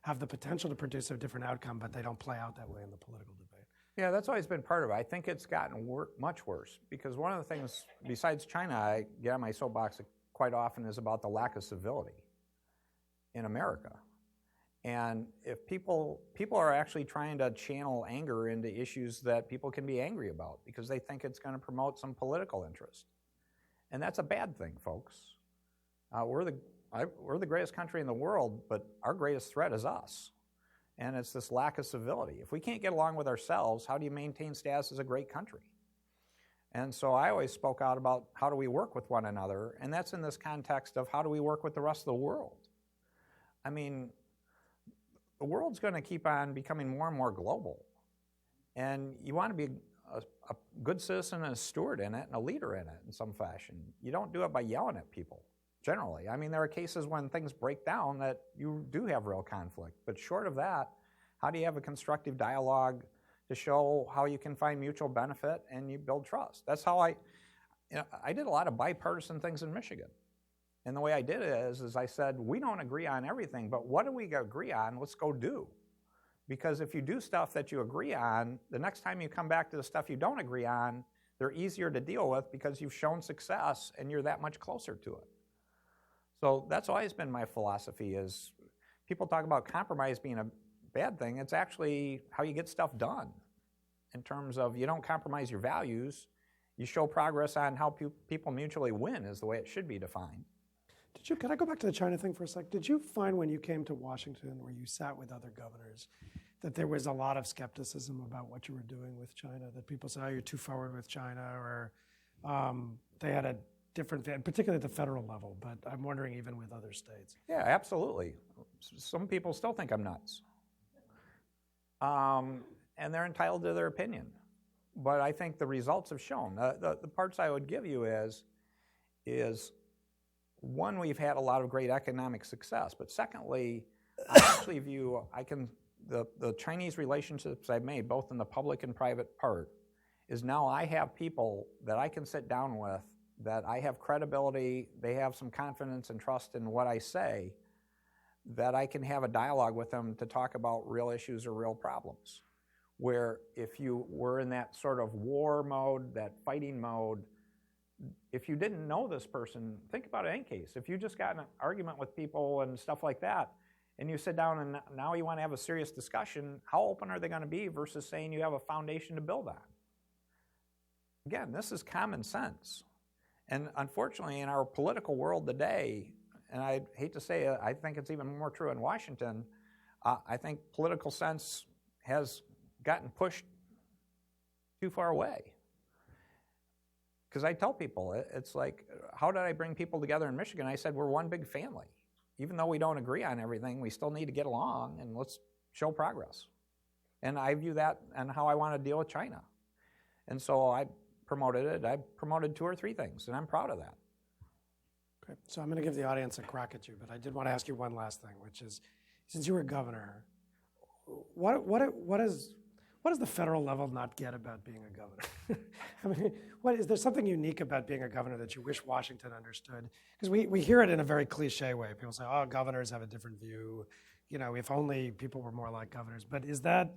have the potential to produce a different outcome, but they don't play out that way in the political debate. Yeah, that's always been part of it. I think it's gotten much worse because one of the things, besides China, I get on my soapbox quite often is about the lack of civility in America. And if people are actually trying to channel anger into issues that people can be angry about because they think it's going to promote some political interest. And that's a bad thing, folks. We're the greatest country in the world, but our greatest threat is us. And it's this lack of civility. If we can't get along with ourselves, how do you maintain status as a great country? And so I always spoke out about how do we work with one another, and that's in this context of how do we work with the rest of the world. I mean, the world's going to keep on becoming more and more global, and you want to be a good citizen and a steward in it and a leader in it in some fashion. You don't do it by yelling at people, generally. I mean, there are cases when things break down that you do have real conflict, but short of that, how do you have a constructive dialogue to show how you can find mutual benefit and you build trust? That's how I did a lot of bipartisan things in Michigan. And the way I did it is I said, we don't agree on everything, but what do we agree on? Let's go do. Because if you do stuff that you agree on, the next time you come back to the stuff you don't agree on, they're easier to deal with because you've shown success and you're that much closer to it. So that's always been my philosophy is people talk about compromise being a bad thing. It's actually how you get stuff done in terms of you don't compromise your values. You show progress on how people mutually win is the way it should be defined. Can I go back to the China thing for a sec? Did you find when you came to Washington, where you sat with other governors, that there was a lot of skepticism about what you were doing with China? That people said, "Oh, you're too forward with China," or they had a different, particularly at the federal level. But I'm wondering, even with other states. Yeah, absolutely. Some people still think I'm nuts, and they're entitled to their opinion. But I think the results have shown. The parts I would give you is one, we've had a lot of great economic success, but secondly, I actually view, the Chinese relationships I've made, both in the public and private part, is now I have people that I can sit down with, that I have credibility, they have some confidence and trust in what I say, that I can have a dialogue with them to talk about real issues or real problems. Where if you were in that sort of war mode, that fighting mode, if you didn't know this person, think about it in any case. If you just got in an argument with people and stuff like that, and you sit down and now you want to have a serious discussion, how open are they going to be versus saying you have a foundation to build on? Again, this is common sense. And unfortunately, in our political world today, and I hate to say it, I think it's even more true in Washington, I think political sense has gotten pushed too far away. Because I tell people, it's like, how did I bring people together in Michigan? I said, we're one big family. Even though we don't agree on everything, we still need to get along and let's show progress. And I view that and how I want to deal with China. And so I promoted it. I promoted 2 or 3 things, and I'm proud of that. Okay, so I'm going to give the audience a crack at you, but I did want to ask you one last thing, which is, since you were governor, what does the federal level not get about being a governor? I mean, is there something unique about being a governor that you wish Washington understood? Because we hear it in a very cliche way. People say, "Oh, governors have a different view. You know, if only people were more like governors." But is that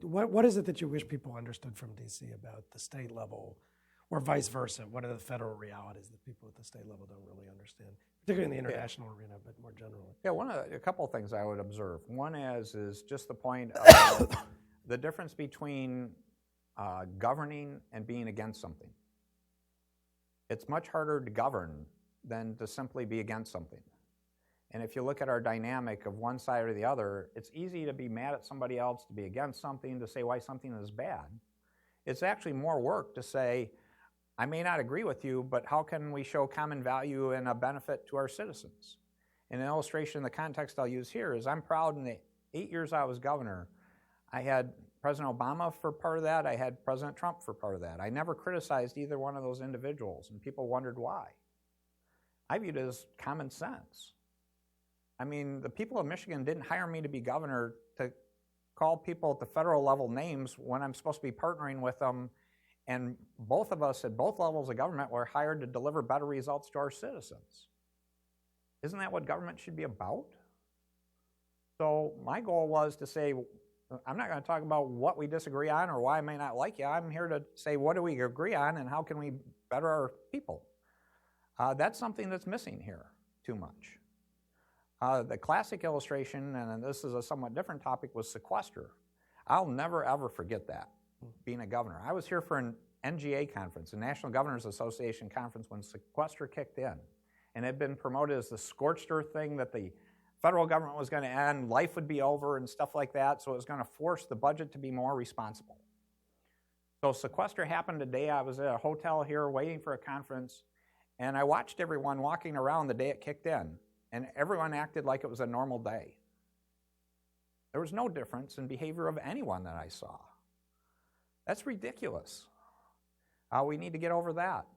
what is it that you wish people understood from D.C. about the state level, or vice versa? What are the federal realities that people at the state level don't really understand, particularly in the international arena, but more generally? Yeah, a couple of things I would observe. One is just the point of the difference between governing and being against something. It's much harder to govern than to simply be against something. And if you look at our dynamic of one side or the other, it's easy to be mad at somebody else, to be against something, to say why something is bad. It's actually more work to say, I may not agree with you, but how can we show common value and a benefit to our citizens? And an illustration in the context I'll use here is I'm proud in the 8 years I was governor, I had President Obama for part of that. I had President Trump for part of that. I never criticized either one of those individuals, and people wondered why. I viewed it as common sense. I mean, the people of Michigan didn't hire me to be governor to call people at the federal level names when I'm supposed to be partnering with them, and both of us at both levels of government were hired to deliver better results to our citizens. Isn't that what government should be about? So my goal was to say, I'm not going to talk about what we disagree on or why I may not like you. I'm here to say, what do we agree on and how can we better our people? That's something that's missing here too much. The classic illustration, and this is a somewhat different topic, was sequester. I'll never, ever forget that, being a governor. I was here for an NGA conference, a National Governors Association conference, when sequester kicked in. And it had been promoted as the scorched earth thing that the federal government was going to end, life would be over and stuff like that, so it was going to force the budget to be more responsible. So sequester happened today. I was at a hotel here waiting for a conference, and I watched everyone walking around the day it kicked in, and everyone acted like it was a normal day. There was no difference in behavior of anyone that I saw. That's ridiculous. We need to get over that.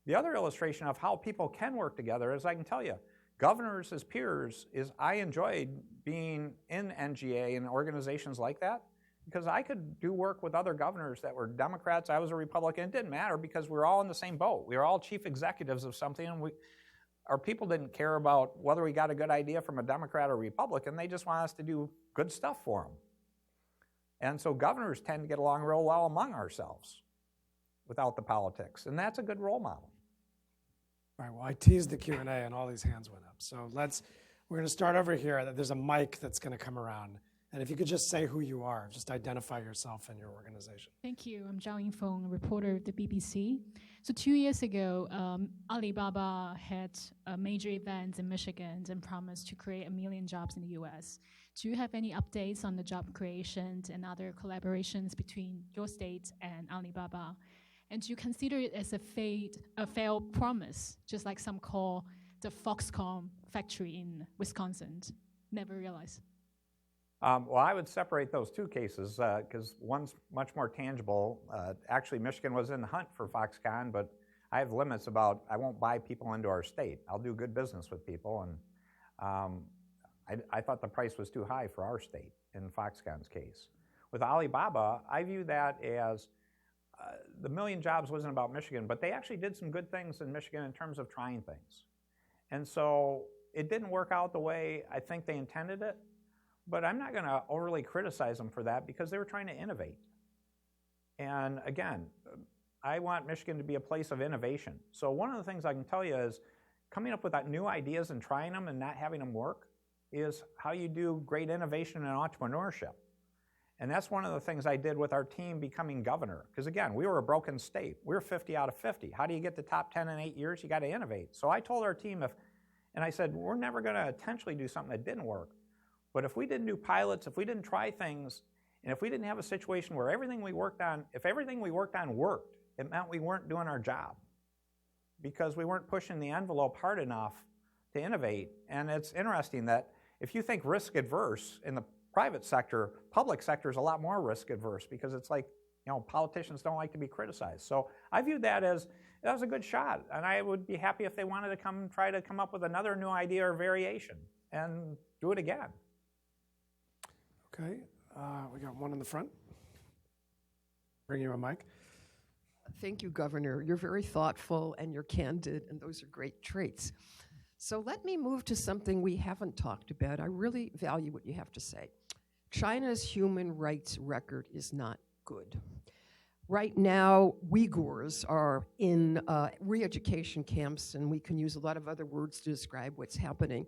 The other illustration of how people can work together is, I can tell you, governors as peers, I enjoyed being in NGA and organizations like that, because I could do work with other governors that were Democrats. I was a Republican. It didn't matter because we were all in the same boat. We were all chief executives of something, and our people didn't care about whether we got a good idea from a Democrat or Republican. They just want us to do good stuff for them. And so governors tend to get along real well among ourselves without the politics, and that's a good role model. All right, well, I teased the Q&A and all these hands went up. So we're going to start over here. There's a mic that's going to come around. And if you could just say who you are, just identify yourself and your organization. Thank you. I'm Zhao Yingfeng, a reporter of the BBC. So 2 years ago, Alibaba had a major event in Michigan and promised to create 1 million jobs in the U.S. Do you have any updates on the job creation and other collaborations between your state and Alibaba? And do you consider it as a failed promise, just like some call the Foxconn factory in Wisconsin? Never realized. Well, I would separate those two cases because one's much more tangible. Actually, Michigan was in the hunt for Foxconn, but I have limits about I won't buy people into our state. I'll do good business with people, and I thought the price was too high for our state in Foxconn's case. With Alibaba, I view that as the 1 million jobs wasn't about Michigan, but they actually did some good things in Michigan in terms of trying things. And so it didn't work out the way I think they intended it, but I'm not going to overly criticize them for that because they were trying to innovate. And again, I want Michigan to be a place of innovation. So one of the things I can tell you is coming up with new ideas and trying them and not having them work is how you do great innovation and entrepreneurship. And that's one of the things I did with our team becoming governor. Because again, we were a broken state. We were 50 out of 50. How do you get to top 10 in 8 years? You got to innovate. So I told our team, and I said, we're never going to intentionally do something that didn't work. But if we didn't do pilots, if we didn't try things, and if we didn't have a situation where everything we worked on worked, it meant we weren't doing our job. Because we weren't pushing the envelope hard enough to innovate. And it's interesting that if you think risk adverse in the private sector, public sector is a lot more risk adverse because it's like, politicians don't like to be criticized. So I viewed that as that was a good shot, and I would be happy if they wanted to try to come up with another new idea or variation and do it again. Okay, we got one in the front. Bring you a mic. Thank you, Governor. You're very thoughtful and you're candid, and those are great traits. So let me move to something we haven't talked about. I really value what you have to say. China's human rights record is not good. Right now, Uyghurs are in re-education camps, and we can use a lot of other words to describe what's happening.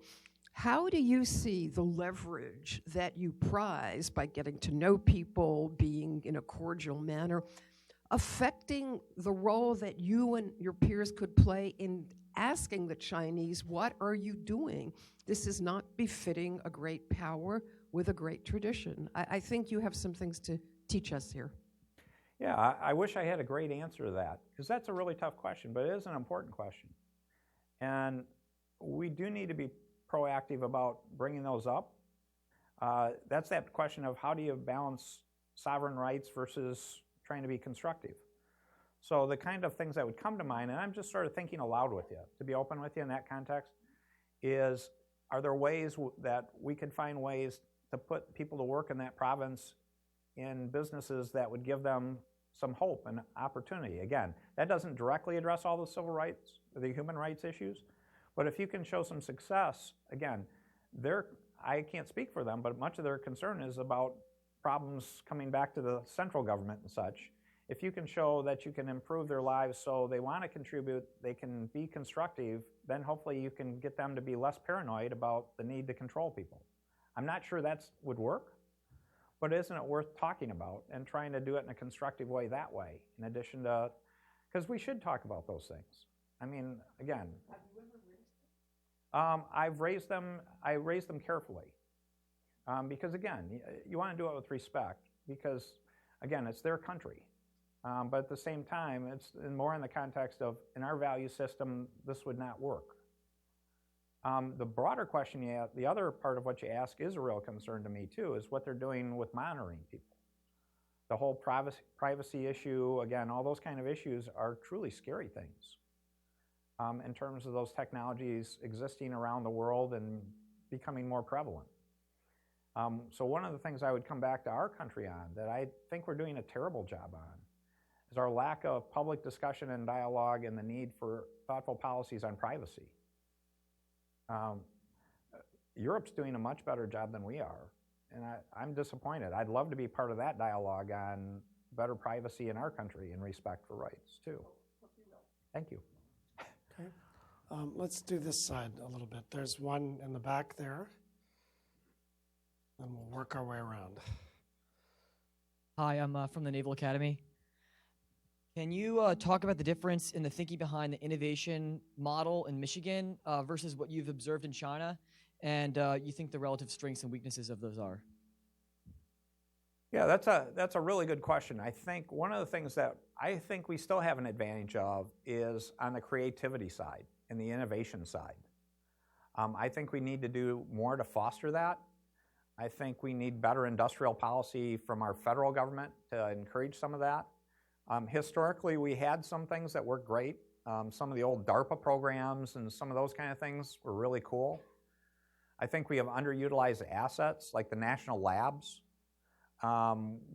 How do you see the leverage that you prize by getting to know people, being in a cordial manner, affecting the role that you and your peers could play in asking the Chinese, what are you doing? This is not befitting a great power with a great tradition. I think you have some things to teach us here. Yeah, I wish I had a great answer to that, because that's a really tough question, but it is an important question. And we do need to be proactive about bringing those up. That's that question of how do you balance sovereign rights versus trying to be constructive. So the kind of things that would come to mind, and I'm just sort of thinking aloud with you, to be open with you in that context, is are there ways that we could find ways to put people to work in that province in businesses that would give them some hope and opportunity? Again, that doesn't directly address all the civil rights, or the human rights issues, but if you can show some success, again, I can't speak for them, but much of their concern is about problems coming back to the central government and such. If you can show that you can improve their lives so they want to contribute, they can be constructive, then hopefully you can get them to be less paranoid about the need to control people. I'm not sure that would work, but isn't it worth talking about and trying to do it in a constructive way that way, in addition to, because we should talk about those things. I mean, again, have you ever raised them? I raised them carefully. Because again, you want to do it with respect because, again, it's their country. But at the same time, it's more in the context of, in our value system, this would not work. The broader question you ask, the other part of what you ask is a real concern to me too, is what they're doing with monitoring people. The whole privacy issue, again, all those kind of issues are truly scary things in terms of those technologies existing around the world and becoming more prevalent. So one of the things I would come back to our country on that I think we're doing a terrible job on is our lack of public discussion and dialogue and the need for thoughtful policies on privacy. Europe's doing a much better job than we are, and I'm disappointed. I'd love to be part of that dialogue on better privacy in our country and respect for rights, too. Thank you. Okay. Let's do this side a little bit. There's one in the back there, and we'll work our way around. Hi, I'm from the Naval Academy. Can you talk about the difference in the thinking behind the innovation model in Michigan versus what you've observed in China, and you think the relative strengths and weaknesses of those are? Yeah, that's a really good question. I think one of the things that I think we still have an advantage of is on the creativity side and the innovation side. I think we need to do more to foster that. I think we need better industrial policy from our federal government to encourage some of that. Historically, we had some things that worked great. Some of the old DARPA programs and some of those kind of things were really cool. I think we have underutilized assets like the national labs.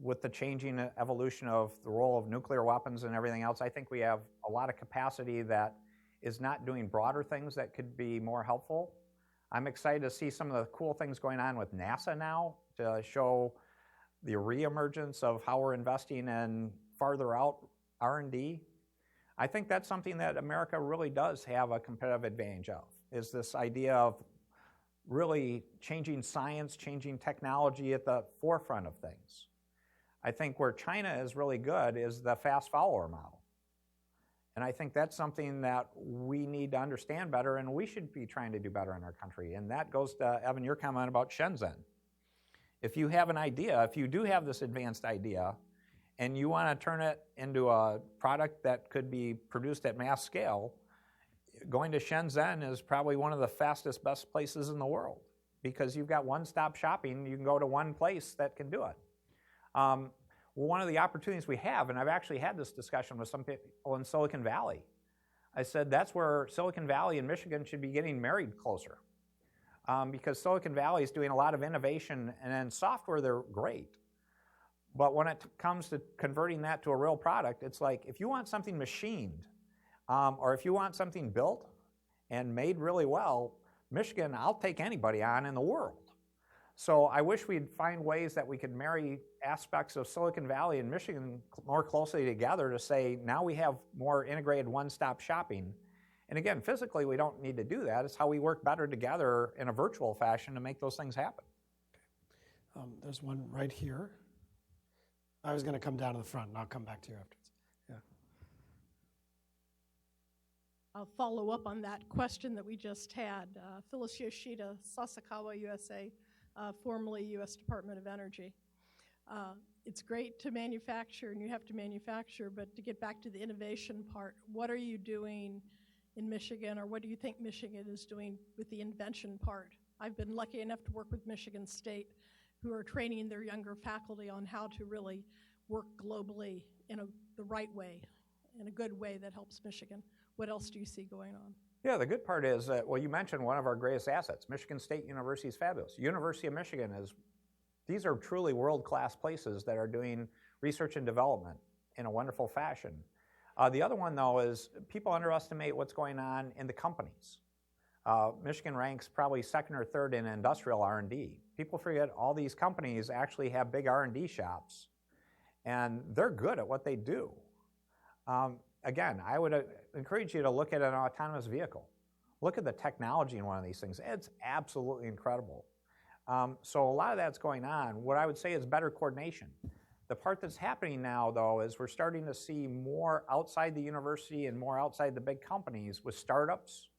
With the changing evolution of the role of nuclear weapons and everything else, I think we have a lot of capacity that is not doing broader things that could be more helpful. I'm excited to see some of the cool things going on with NASA now to show the reemergence of how we're investing in farther out R&D. I think that's something that America really does have a competitive advantage of, is this idea of really changing science, changing technology at the forefront of things. I think where China is really good is the fast follower model. And I think that's something that we need to understand better, and we should be trying to do better in our country. And that goes to, Evan, your comment about Shenzhen. If you have an idea, if you do have this advanced idea, and you want to turn it into a product that could be produced at mass scale, going to Shenzhen is probably one of the fastest, best places in the world because you've got one-stop shopping. You can go to one place that can do it. One of the opportunities we have, and I've actually had this discussion with some people in Silicon Valley, I said that's where Silicon Valley and Michigan should be getting married closer because Silicon Valley is doing a lot of innovation, and in software they're great. But when it comes to converting that to a real product, it's like if you want something machined, or if you want something built and made really well, Michigan, I'll take anybody on in the world. So I wish we'd find ways that we could marry aspects of Silicon Valley and Michigan more closely together to say, now we have more integrated one-stop shopping. And again, physically, we don't need to do that. It's how we work better together in a virtual fashion to make those things happen. There's one right here. I was going to come down to the front, and I'll come back to you afterwards. Yeah. I'll follow up on that question that we just had. Phyllis Yoshida, Sasakawa, USA, formerly U.S. Department of Energy. It's great to manufacture, and you have to manufacture, but to get back to the innovation part, what are you doing in Michigan, or what do you think Michigan is doing with the invention part? I've been lucky enough to work with Michigan State, who are training their younger faculty on how to really work globally in the right way, in a good way that helps Michigan. What else do you see going on? Yeah, the good part is that, well, you mentioned one of our greatest assets. Michigan State University is fabulous. University of Michigan these are truly world-class places that are doing research and development in a wonderful fashion. The other one, though, is people underestimate what's going on in the companies. Michigan ranks probably second or third in industrial R&D. People forget all these companies actually have big R&D shops, and they're good at what they do. Again, I would encourage you to look at an autonomous vehicle. Look at the technology in one of these things. It's absolutely incredible. So a lot of that's going on. What I would say is better coordination. The part that's happening now, though, is we're starting to see more outside the university and more outside the big companies with startups.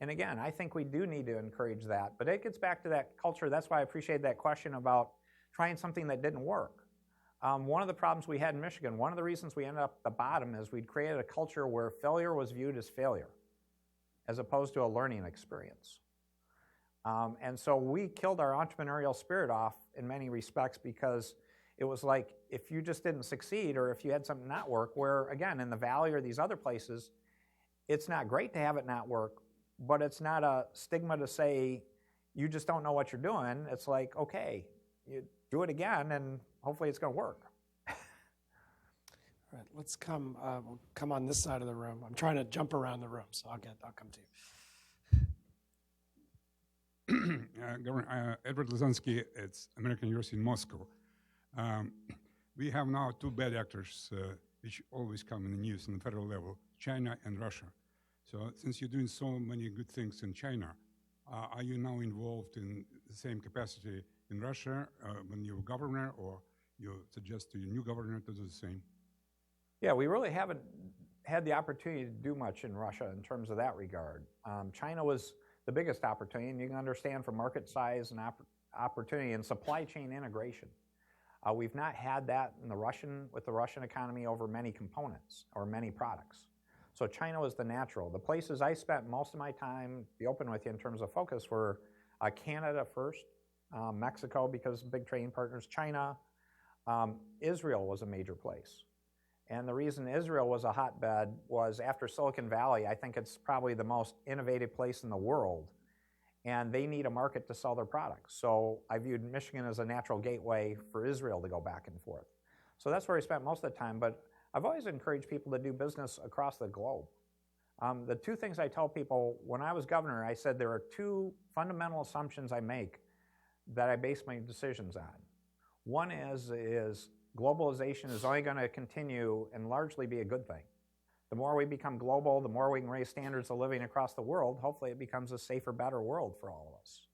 And again, I think we do need to encourage that. But it gets back to that culture. That's why I appreciate that question about trying something that didn't work. one of the problems we had in Michigan, one of the reasons we ended up at the bottom is we'd created a culture where failure was viewed as failure, as opposed to a learning experience. And so we killed our entrepreneurial spirit off in many respects because it was like if you just didn't succeed or if you had something not work, where again, in the Valley or these other places, it's not great to have it not work, but it's not a stigma to say you just don't know what you're doing. It's like, okay, you do it again and hopefully it's going to work. All right, let's come we'll come on this side of the room. I'm trying to jump around the room, so I'll come to you. Governor Edward Lazansky, it's American University in Moscow. We have now two bad actors which always come in the news on the federal level, China and Russia. So since you're doing so many good things in China, are you now involved in the same capacity in Russia when you're governor, or you suggest to your new governor to do the same? Yeah, we really haven't had the opportunity to do much in Russia in terms of that regard. China was the biggest opportunity, and you can understand from market size and opportunity and supply chain integration. We've not had that with the Russian economy over many components or many products. So China was the natural. The places I spent most of my time, to be open with you in terms of focus, were Canada first, Mexico because big trading partners, China, Israel was a major place. And the reason Israel was a hotbed was after Silicon Valley, I think it's probably the most innovative place in the world. And they need a market to sell their products. So I viewed Michigan as a natural gateway for Israel to go back and forth. So that's where I spent most of the time. But I've always encouraged people to do business across the globe. The two things I tell people, when I was governor, I said there are two fundamental assumptions I make that I base my decisions on. One is globalization is only going to continue and largely be a good thing. The more we become global, the more we can raise standards of living across the world, hopefully it becomes a safer, better world for all of us.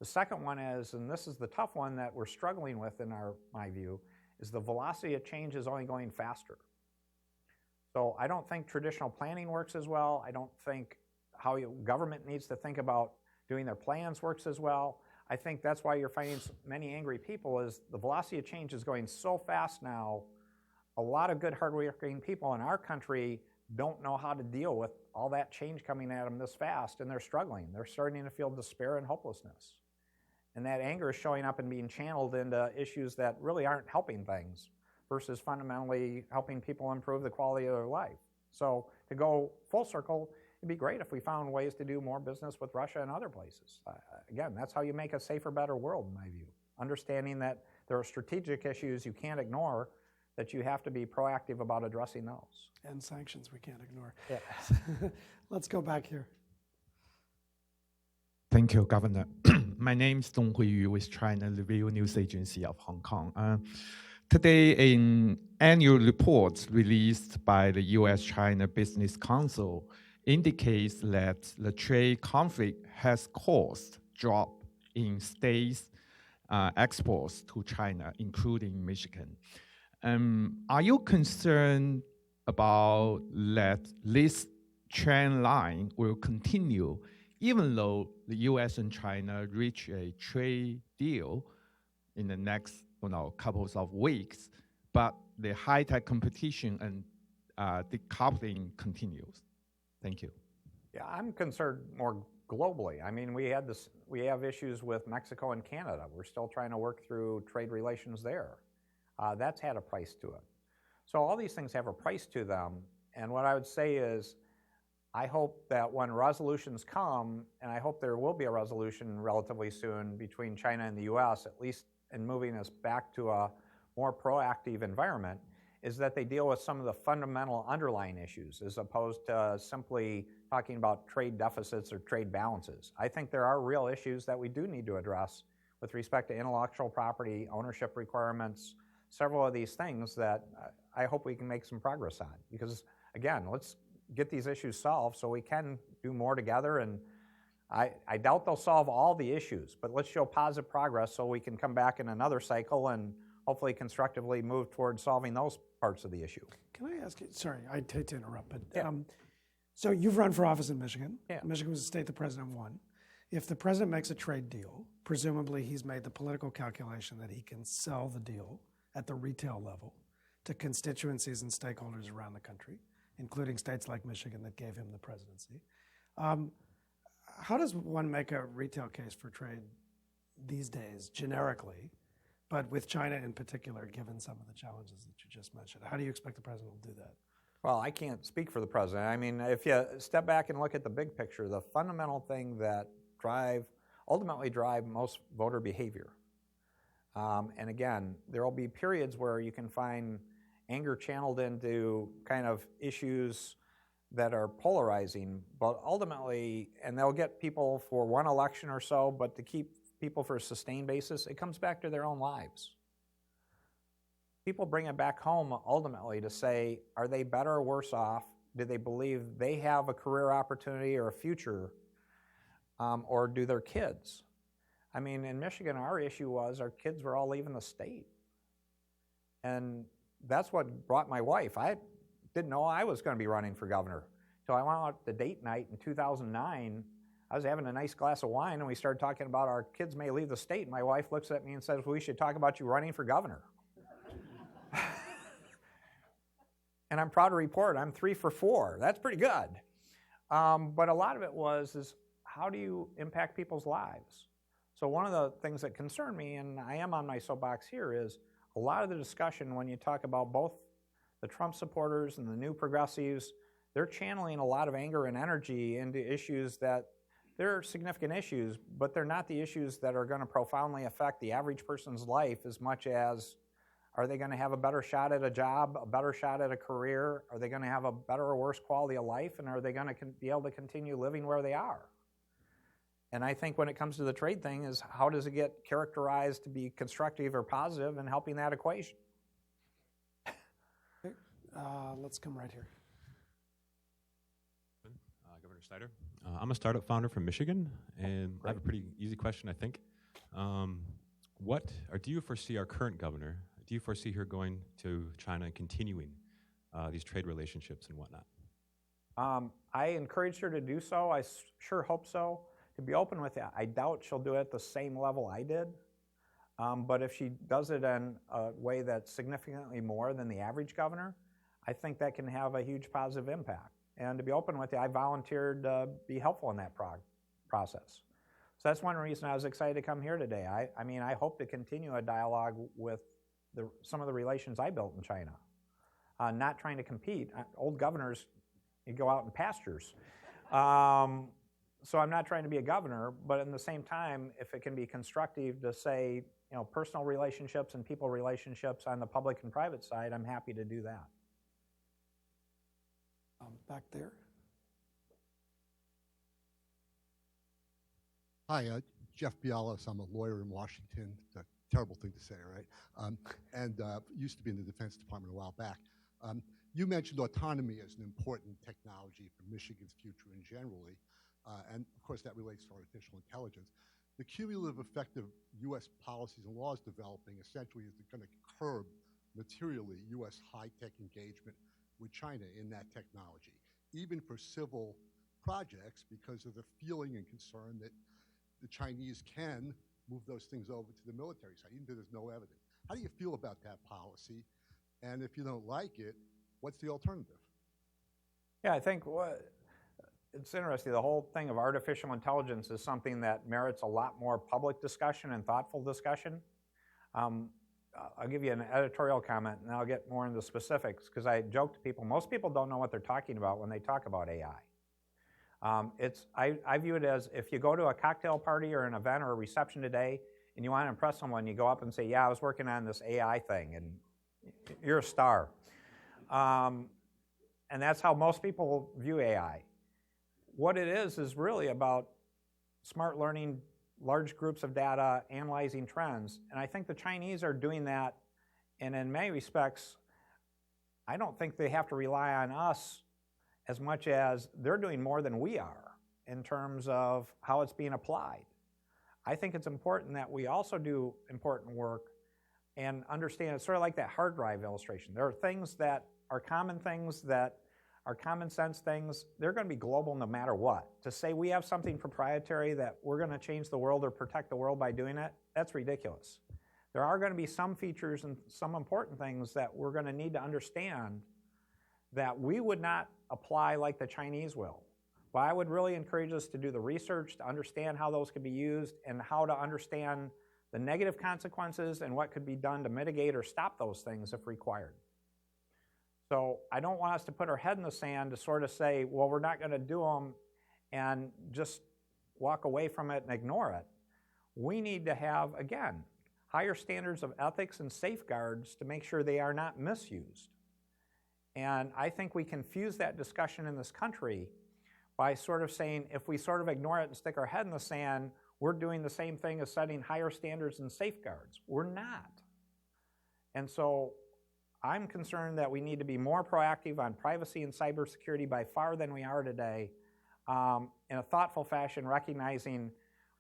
The second one is, and this is the tough one that we're struggling with in my view, is the velocity of change is only going faster. So I don't think traditional planning works as well. I don't think how government needs to think about doing their plans works as well. I think that's why you're finding many angry people is the velocity of change is going so fast now. A lot of good, hardworking people in our country don't know how to deal with all that change coming at them this fast, and they're struggling. They're starting to feel despair and hopelessness. And that anger is showing up and being channeled into issues that really aren't helping things versus fundamentally helping people improve the quality of their life. So to go full circle, it'd be great if we found ways to do more business with Russia and other places. Again, that's how you make a safer, better world, in my view. Understanding that there are strategic issues you can't ignore, that you have to be proactive about addressing those. And sanctions we can't ignore. Yeah. Let's go back here. Thank you, Governor. My name is Dong Huiyu with China Review News Agency of Hong Kong. Today, an annual report released by the U.S. China Business Council indicates that the trade conflict has caused drop in states' exports to China, including Michigan. Are you concerned about that this trend line will continue even though the U.S. and China reach a trade deal in the next couple of weeks, but the high-tech competition and decoupling continues? Thank you. Yeah, I'm concerned more globally. I mean, we have issues with Mexico and Canada. We're still trying to work through trade relations there. That's had a price to it. So all these things have a price to them. And what I would say is, I hope that when resolutions come, and I hope there will be a resolution relatively soon between China and the U.S., at least in moving us back to a more proactive environment, is that they deal with some of the fundamental underlying issues as opposed to simply talking about trade deficits or trade balances. I think there are real issues that we do need to address with respect to intellectual property, ownership requirements, several of these things that I hope we can make some progress on. Because again, let's get these issues solved so we can do more together. And I doubt they'll solve all the issues, but let's show positive progress so we can come back in another cycle and hopefully constructively move towards solving those parts of the issue. Can I ask you, sorry, I hate to interrupt, but Yeah. so you've run for office in Michigan. Yeah. Michigan was a state the president won. If the president makes a trade deal, presumably he's made the political calculation that he can sell the deal at the retail level to constituencies and stakeholders around the country, including states like Michigan that gave him the presidency. How does one make a retail case for trade these days, generically, but with China in particular, given some of the challenges that you just mentioned? How do you expect the president will do that? Well, I can't speak for the president. I mean, if you step back and look at the big picture, the fundamental thing that ultimately drive most voter behavior. And again, there will be periods where you can find anger channeled into kind of issues that are polarizing, but ultimately, and they'll get people for one election or so, but to keep people for a sustained basis, it comes back to their own lives. People bring it back home ultimately to say, are they better or worse off? Do they believe they have a career opportunity or a future, or do their kids? I mean, in Michigan, our issue was our kids were all leaving the state. And that's what brought my wife. I didn't know I was going to be running for governor. So I went out to date night in 2009. I was having a nice glass of wine, and we started talking about our kids may leave the state. And my wife looks at me and says, well, we should talk about you running for governor. And I'm proud to report I'm 3 for 4. That's pretty good. But a lot of it is how do you impact people's lives? So one of the things that concern me, and I am on my soapbox here, is a lot of the discussion when you talk about both the Trump supporters and the new progressives, they're channeling a lot of anger and energy into issues that they're significant issues, but they're not the issues that are going to profoundly affect the average person's life as much as are they going to have a better shot at a job, a better shot at a career? Are they going to have a better or worse quality of life? And are they going to be able to continue living where they are? And I think when it comes to the trade thing is how does it get characterized to be constructive or positive in helping that equation? Okay. Let's come right here. Governor Snyder. I'm a startup founder from Michigan, and I have a pretty easy question, I think. Do you foresee our current governor, do you foresee her going to China and continuing these trade relationships and whatnot? I encouraged her to do so. I sure hope so. To be open with you, I doubt she'll do it at the same level I did. But if she does it in a way that's significantly more than the average governor, I think that can have a huge positive impact. And to be open with you, I volunteered to be helpful in that process. So that's one reason I was excited to come here today. I mean, I hope to continue a dialogue with some of the relations I built in China. Not trying to compete. Old governors, you go out in pastures. So I'm not trying to be a governor, but at the same time, if it can be constructive to say, personal relationships and people relationships on the public and private side, I'm happy to do that. Back there. Hi, Jeff Bialas. I'm a lawyer in Washington. It's a terrible thing to say, right? And used to be in the Defense Department a while back. You mentioned autonomy as an important technology for Michigan's future and generally. And of course, that relates to artificial intelligence. The cumulative effect of U.S. policies and laws developing essentially is going to curb materially U.S. high-tech engagement with China in that technology, even for civil projects, because of the feeling and concern that the Chinese can move those things over to the military side, even though there's no evidence. How do you feel about that policy? And if you don't like it, what's the alternative? Yeah, I think it's interesting. The whole thing of artificial intelligence is something that merits a lot more public discussion and thoughtful discussion. I'll give you an editorial comment, and I'll get more into specifics, because I joke to people, most people don't know what they're talking about when they talk about AI. I view it as if you go to a cocktail party or an event or a reception today, and you want to impress someone, you go up and say, yeah, I was working on this AI thing, and you're a star. And that's how most people view AI. What it is really about smart learning, large groups of data, analyzing trends. And I think the Chinese are doing that, and in many respects, I don't think they have to rely on us as much as they're doing more than we are in terms of how it's being applied. I think it's important that we also do important work and understand, it's sort of like that hard drive illustration. There are things that are common sense things, they're going to be global no matter what. To say we have something proprietary that we're going to change the world or protect the world by doing it, that's ridiculous. there are going to be some features and some important things that we're going to need to understand that we would not apply like the Chinese will. But I would really encourage us to do the research to understand how those could be used and how to understand the negative consequences and what could be done to mitigate or stop those things if required. So I don't want us to put our head in the sand to sort of say, well, we're not going to do them and just walk away from it and ignore it. We need to have, again, higher standards of ethics and safeguards to make sure they are not misused. And I think we confuse that discussion in this country by sort of saying if we sort of ignore it and stick our head in the sand, we're doing the same thing as setting higher standards and safeguards. We're not. And so I'm concerned that we need to be more proactive on privacy and cybersecurity by far than we are today, in a thoughtful fashion, recognizing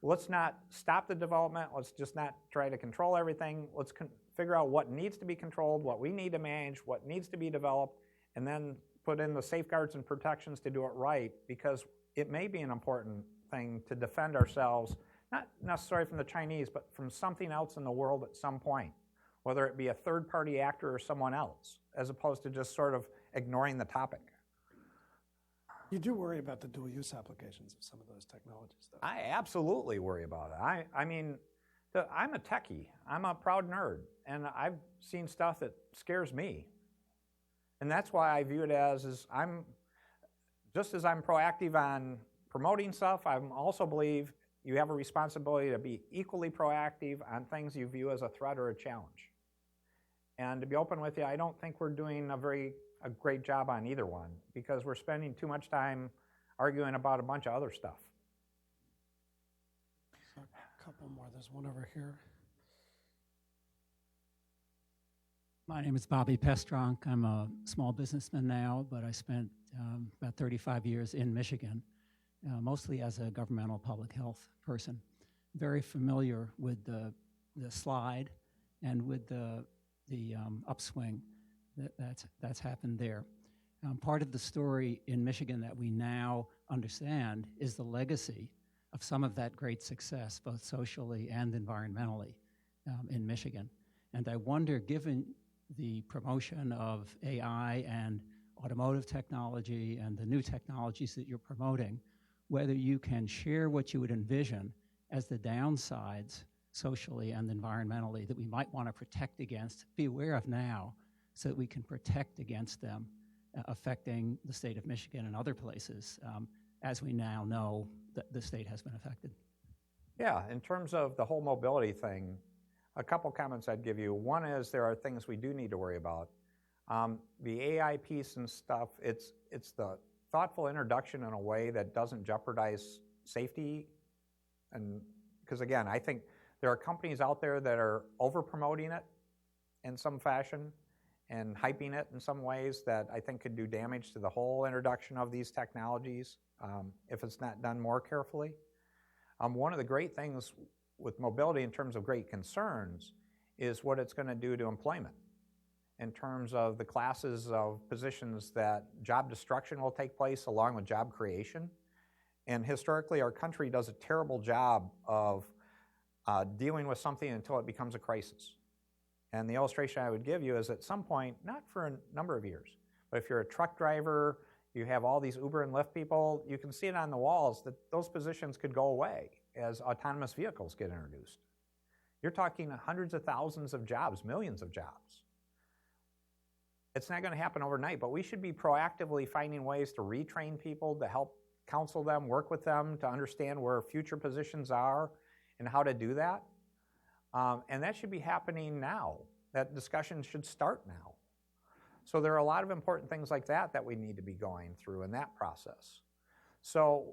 let's not stop the development, let's just not try to control everything, let's figure out what needs to be controlled, what we need to manage, what needs to be developed, and then put in the safeguards and protections to do it right, because it may be an important thing to defend ourselves, not necessarily from the Chinese, but from something else in the world at some point, whether it be a third-party actor or someone else, as opposed to just sort of ignoring the topic. You do worry about the dual-use applications of some of those technologies, though. I absolutely worry about it. I mean, I'm a techie. I'm a proud nerd, and I've seen stuff that scares me. And that's why I view it as I'm proactive on promoting stuff, I also believe you have a responsibility to be equally proactive on things you view as a threat or a challenge. And to be open with you, I don't think we're doing a great job on either one, because we're spending too much time arguing about a bunch of other stuff. A couple more. There's one over here. My name is Bobby Pestronk. I'm a small businessman now, but I spent about 35 years in Michigan, mostly as a governmental public health person. Very familiar with the slide and with the upswing that's happened there. Part of the story in Michigan that we now understand is the legacy of some of that great success, both socially and environmentally, in Michigan. And I wonder, given the promotion of AI and automotive technology and the new technologies that you're promoting, whether you can share what you would envision as the downsides socially and environmentally that we might want to protect against, be aware of now, so that we can protect against them affecting the state of Michigan and other places, as we now know that the state has been affected. Yeah, in terms of the whole mobility thing, a couple comments I'd give you. One is there are things we do need to worry about. The AI piece and stuff, it's the thoughtful introduction in a way that doesn't jeopardize safety. And because again, I think there are companies out there that are over-promoting it in some fashion and hyping it in some ways that I think could do damage to the whole introduction of these technologies if it's not done more carefully. One of the great things with mobility in terms of great concerns is what it's going to do to employment in terms of the classes of positions that job destruction will take place along with job creation. And historically, our country does a terrible job of dealing with something until it becomes a crisis. And the illustration I would give you is at some point, not for a number of years, but if you're a truck driver, you have all these Uber and Lyft people, you can see it on the walls that those positions could go away as autonomous vehicles get introduced. You're talking hundreds of thousands of jobs, millions of jobs. It's not going to happen overnight, but we should be proactively finding ways to retrain people, to help counsel them, work with them, to understand where future positions are and how to do that. And that should be happening now. That discussion should start now. So there are a lot of important things like that that we need to be going through in that process. So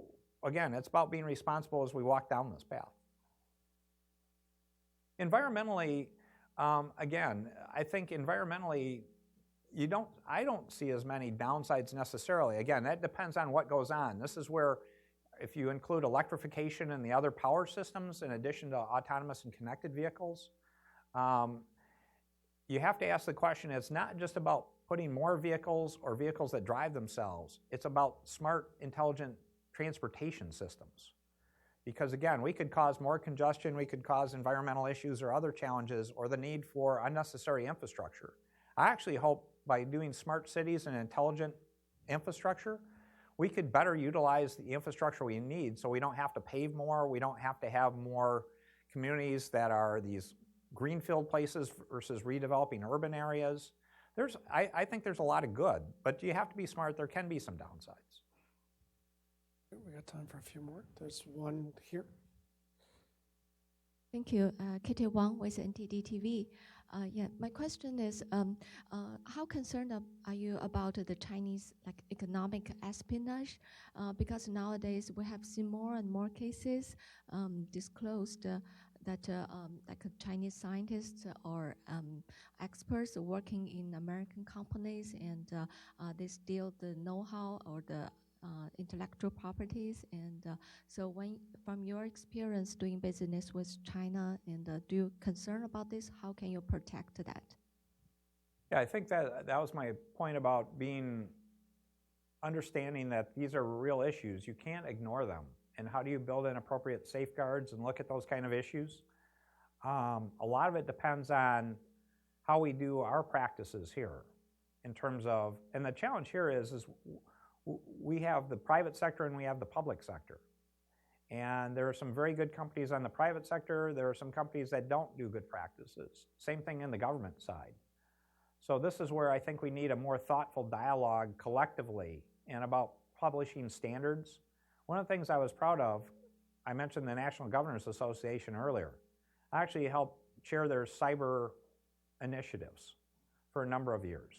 again, it's about being responsible as we walk down this path. Environmentally, again, I think environmentally, I don't see as many downsides necessarily. Again, that depends on what goes on. This is where, if you include electrification and the other power systems in addition to autonomous and connected vehicles, you have to ask the question, it's not just about putting more vehicles or vehicles that drive themselves. It's about smart, intelligent transportation systems Because again, we could cause more congestion, we could cause environmental issues or other challenges, or the need for unnecessary infrastructure. I actually hope by doing smart cities and intelligent infrastructure, we could better utilize the infrastructure we need so we don't have to pave more, we don't have to have more communities that are these greenfield places versus redeveloping urban areas. I think there's a lot of good, but you have to be smart. There can be some downsides. We got time for a few more. There's one here. Thank you. Kitty Wang with NTD TV. Yeah, my question is, how concerned are you about the Chinese economic espionage? Because nowadays we have seen more and more cases disclosed that Chinese scientists or experts working in American companies, and they steal the know-how or the intellectual properties. And so from your experience doing business with China, and do you concern about this? How can you protect that? Yeah, I think that was my point about understanding that these are real issues. You can't ignore them. And how do you build in appropriate safeguards and look at those kind of issues? A lot of it depends on how we do our practices here in terms of, and the challenge here is we have the private sector and we have the public sector. And there are some very good companies on the private sector. There are some companies that don't do good practices. Same thing in the government side. So this is where I think we need a more thoughtful dialogue collectively and about publishing standards. One of the things I was proud of, I mentioned the National Governors Association earlier. I actually helped chair their cyber initiatives for a number of years.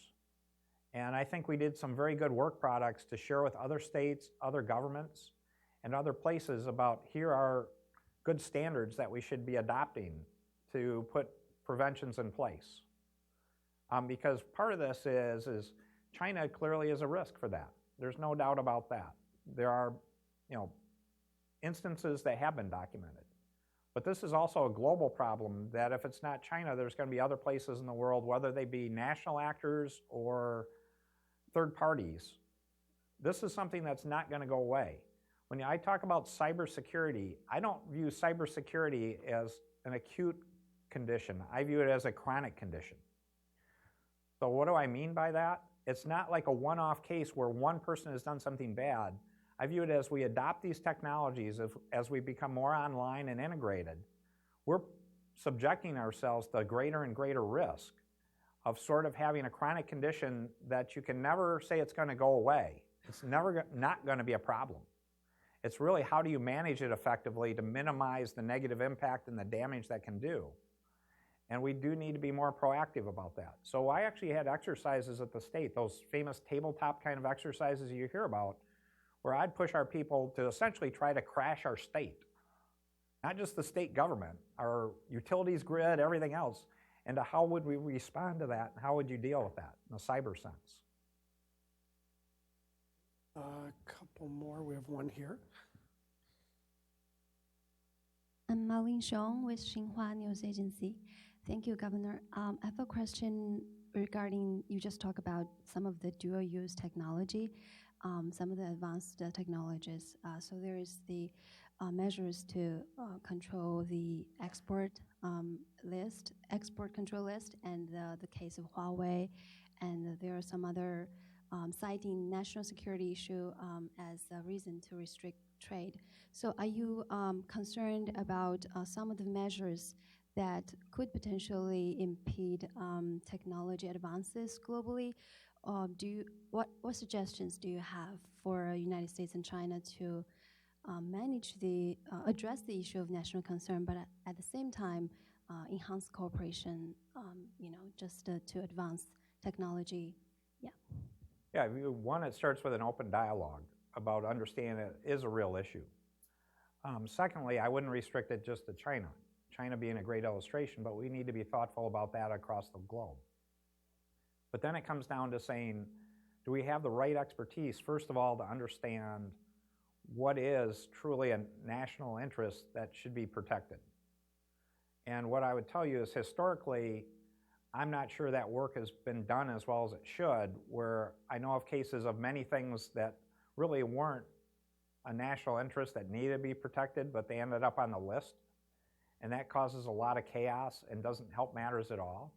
And I think we did some very good work products to share with other states, other governments, and other places about here are good standards that we should be adopting to put preventions in place. Because part of this is China clearly is a risk for that. There's no doubt about that. There are, instances that have been documented. But this is also a global problem that if it's not China, there's going to be other places in the world, whether they be national actors or third parties. This is something that's not going to go away. When I talk about cybersecurity, I don't view cybersecurity as an acute condition. I view it as a chronic condition. So what do I mean by that? It's not like a one-off case where one person has done something bad. I view it as we adopt these technologies, as we become more online and integrated, we're subjecting ourselves to greater and greater risk of sort of having a chronic condition that you can never say it's going to go away. It's never not going to be a problem. It's really how do you manage it effectively to minimize the negative impact and the damage that can do. And we do need to be more proactive about that. So I actually had exercises at the state, those famous tabletop kind of exercises you hear about, where I'd push our people to essentially try to crash our state. Not just the state government, our utilities grid, everything else, and to how would we respond to that, and how would you deal with that in a cyber sense? A couple more. We have one here. I'm Marlene Xiong with Xinhua News Agency. Thank you, Governor. I have a question regarding, you just talked about some of the dual-use technology, some of the advanced technologies. So there is the measures to control the export control list, and the case of Huawei, and there are some other citing national security issue as a reason to restrict trade. So are you concerned about some of the measures that could potentially impede technology advances globally? What suggestions do you have for United States and China to address the issue of national concern, but at the same time enhance cooperation, just to advance technology? Yeah, one, it starts with an open dialogue about understanding it is a real issue. Secondly, I wouldn't restrict it just to China. China being a great illustration, but we need to be thoughtful about that across the globe. But then it comes down to saying, do we have the right expertise, first of all, to understand what is truly a national interest that should be protected? And what I would tell you is historically, I'm not sure that work has been done as well as it should, where I know of cases of many things that really weren't a national interest that needed to be protected, but they ended up on the list. And that causes a lot of chaos and doesn't help matters at all,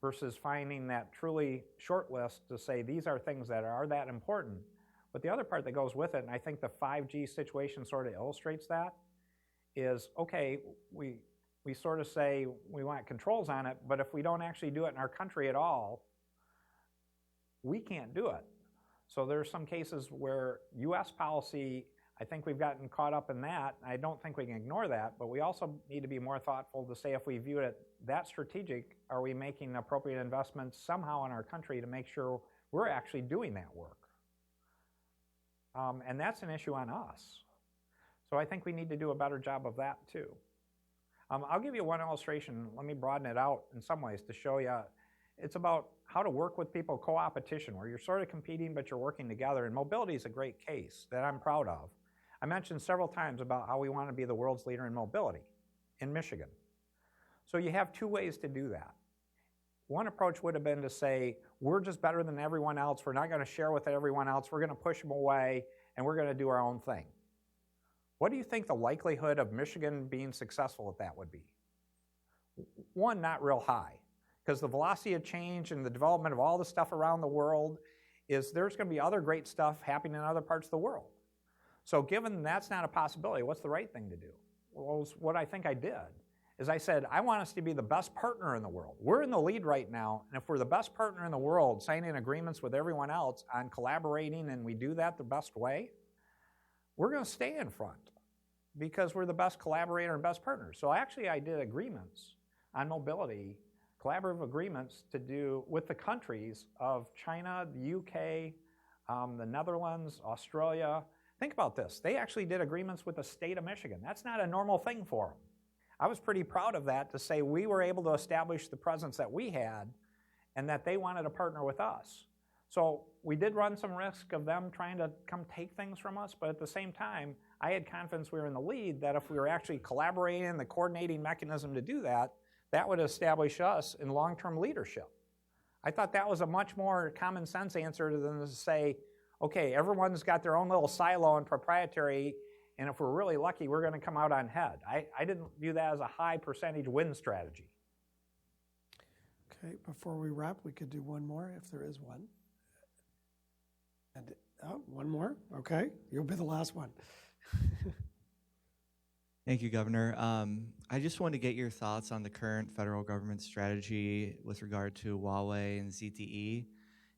versus finding that truly short list to say these are things that are that important. But the other part that goes with it, and I think the 5G situation sort of illustrates that, is, okay, we sort of say we want controls on it, but if we don't actually do it in our country at all, we can't do it. So there's some cases where U.S. policy, I think we've gotten caught up in that. I don't think we can ignore that, but we also need to be more thoughtful to say if we view it that strategic, are we making appropriate investments somehow in our country to make sure we're actually doing that work? And that's an issue on us. So I think we need to do a better job of that too. I'll give you one illustration. Let me broaden it out in some ways to show you. It's about how to work with people, co-opetition, where you're sort of competing, but you're working together. And mobility is a great case that I'm proud of. I mentioned several times about how we want to be the world's leader in mobility in Michigan. So you have two ways to do that. One approach would have been to say, we're just better than everyone else. We're not going to share with everyone else. We're going to push them away, and we're going to do our own thing. What do you think the likelihood of Michigan being successful at that would be? One, not real high, because the velocity of change and the development of all the stuff around the world is there's going to be other great stuff happening in other parts of the world. So given that's not a possibility, what's the right thing to do? Well, what I think I did is I said, I want us to be the best partner in the world. We're in the lead right now, and if we're the best partner in the world, signing agreements with everyone else on collaborating, and we do that the best way, we're going to stay in front because we're the best collaborator and best partner. So actually I did agreements on mobility, collaborative agreements to do with the countries of China, the UK, the Netherlands, Australia. Think about this. They actually did agreements with the state of Michigan. That's not a normal thing for them. I was pretty proud of that, to say we were able to establish the presence that we had and that they wanted to partner with us. So we did run some risk of them trying to come take things from us, but at the same time, I had confidence we were in the lead, that if we were actually collaborating in the coordinating mechanism to do that, that would establish us in long-term leadership. I thought that was a much more common sense answer than to say, okay, everyone's got their own little silo and proprietary, and if we're really lucky, we're going to come out on head. I didn't view that as a high percentage win strategy. Okay, before we wrap, we could do one more if there is one. And, one more? Okay, you'll be the last one. Thank you, Governor. I just wanted to get your thoughts on the current federal government strategy with regard to Huawei and ZTE,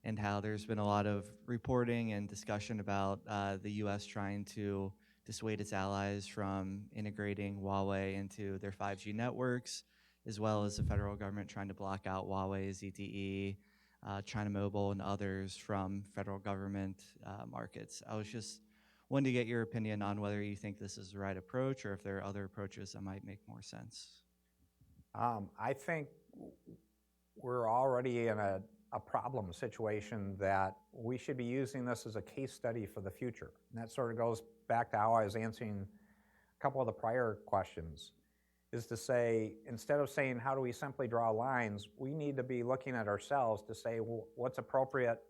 and how there's been a lot of reporting and discussion about the U.S. trying to dissuade its allies from integrating Huawei into their 5G networks, as well as the federal government trying to block out Huawei, ZTE, China Mobile, and others from federal government markets. I was just wanted to get your opinion on whether you think this is the right approach, or if there are other approaches that might make more sense. I think we're already in a problem situation that we should be using this as a case study for the future. And that sort of goes back to how I was answering a couple of the prior questions, is to say, instead of saying, how do we simply draw lines, we need to be looking at ourselves to say, well, what's appropriate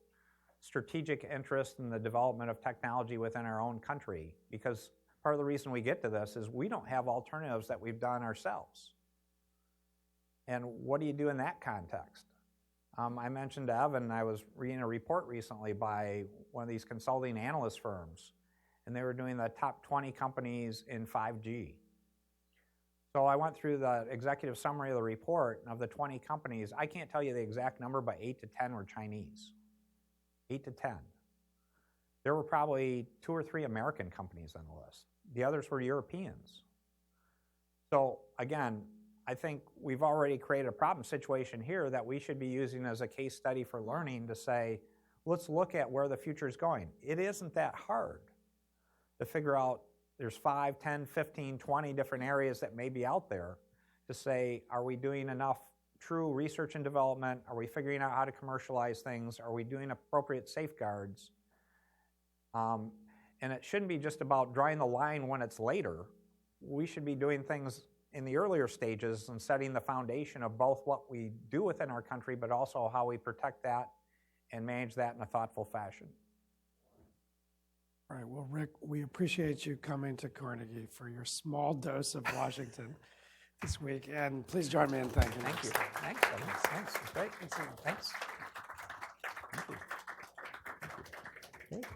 strategic interest in the development of technology within our own country? Because part of the reason we get to this is we don't have alternatives that we've done ourselves. And what do you do in that context? I mentioned to Evan, I was reading a report recently by one of these consulting analyst firms, and they were doing the top 20 companies in 5G. So I went through the executive summary of the report, and of the 20 companies, I can't tell you the exact number, but 8 to 10 were Chinese. 8 to 10. There were probably 2 or 3 American companies on the list. The others were Europeans. So again, I think we've already created a problem situation here that we should be using as a case study for learning to say, let's look at where the future is going. It isn't that hard to figure out there's 5, 10, 15, 20 different areas that may be out there to say, are we doing enough true research and development? Are we figuring out how to commercialize things? Are we doing appropriate safeguards? And it shouldn't be just about drawing the line when it's later. We should be doing things in the earlier stages and setting the foundation of both what we do within our country, but also how we protect that and manage that in a thoughtful fashion. All right, well, Rick, we appreciate you coming to Carnegie for your small dose of Washington this week, and please join me in thanking Thank you. Thanks. Thanks. Great. Thanks. Thank you. Okay.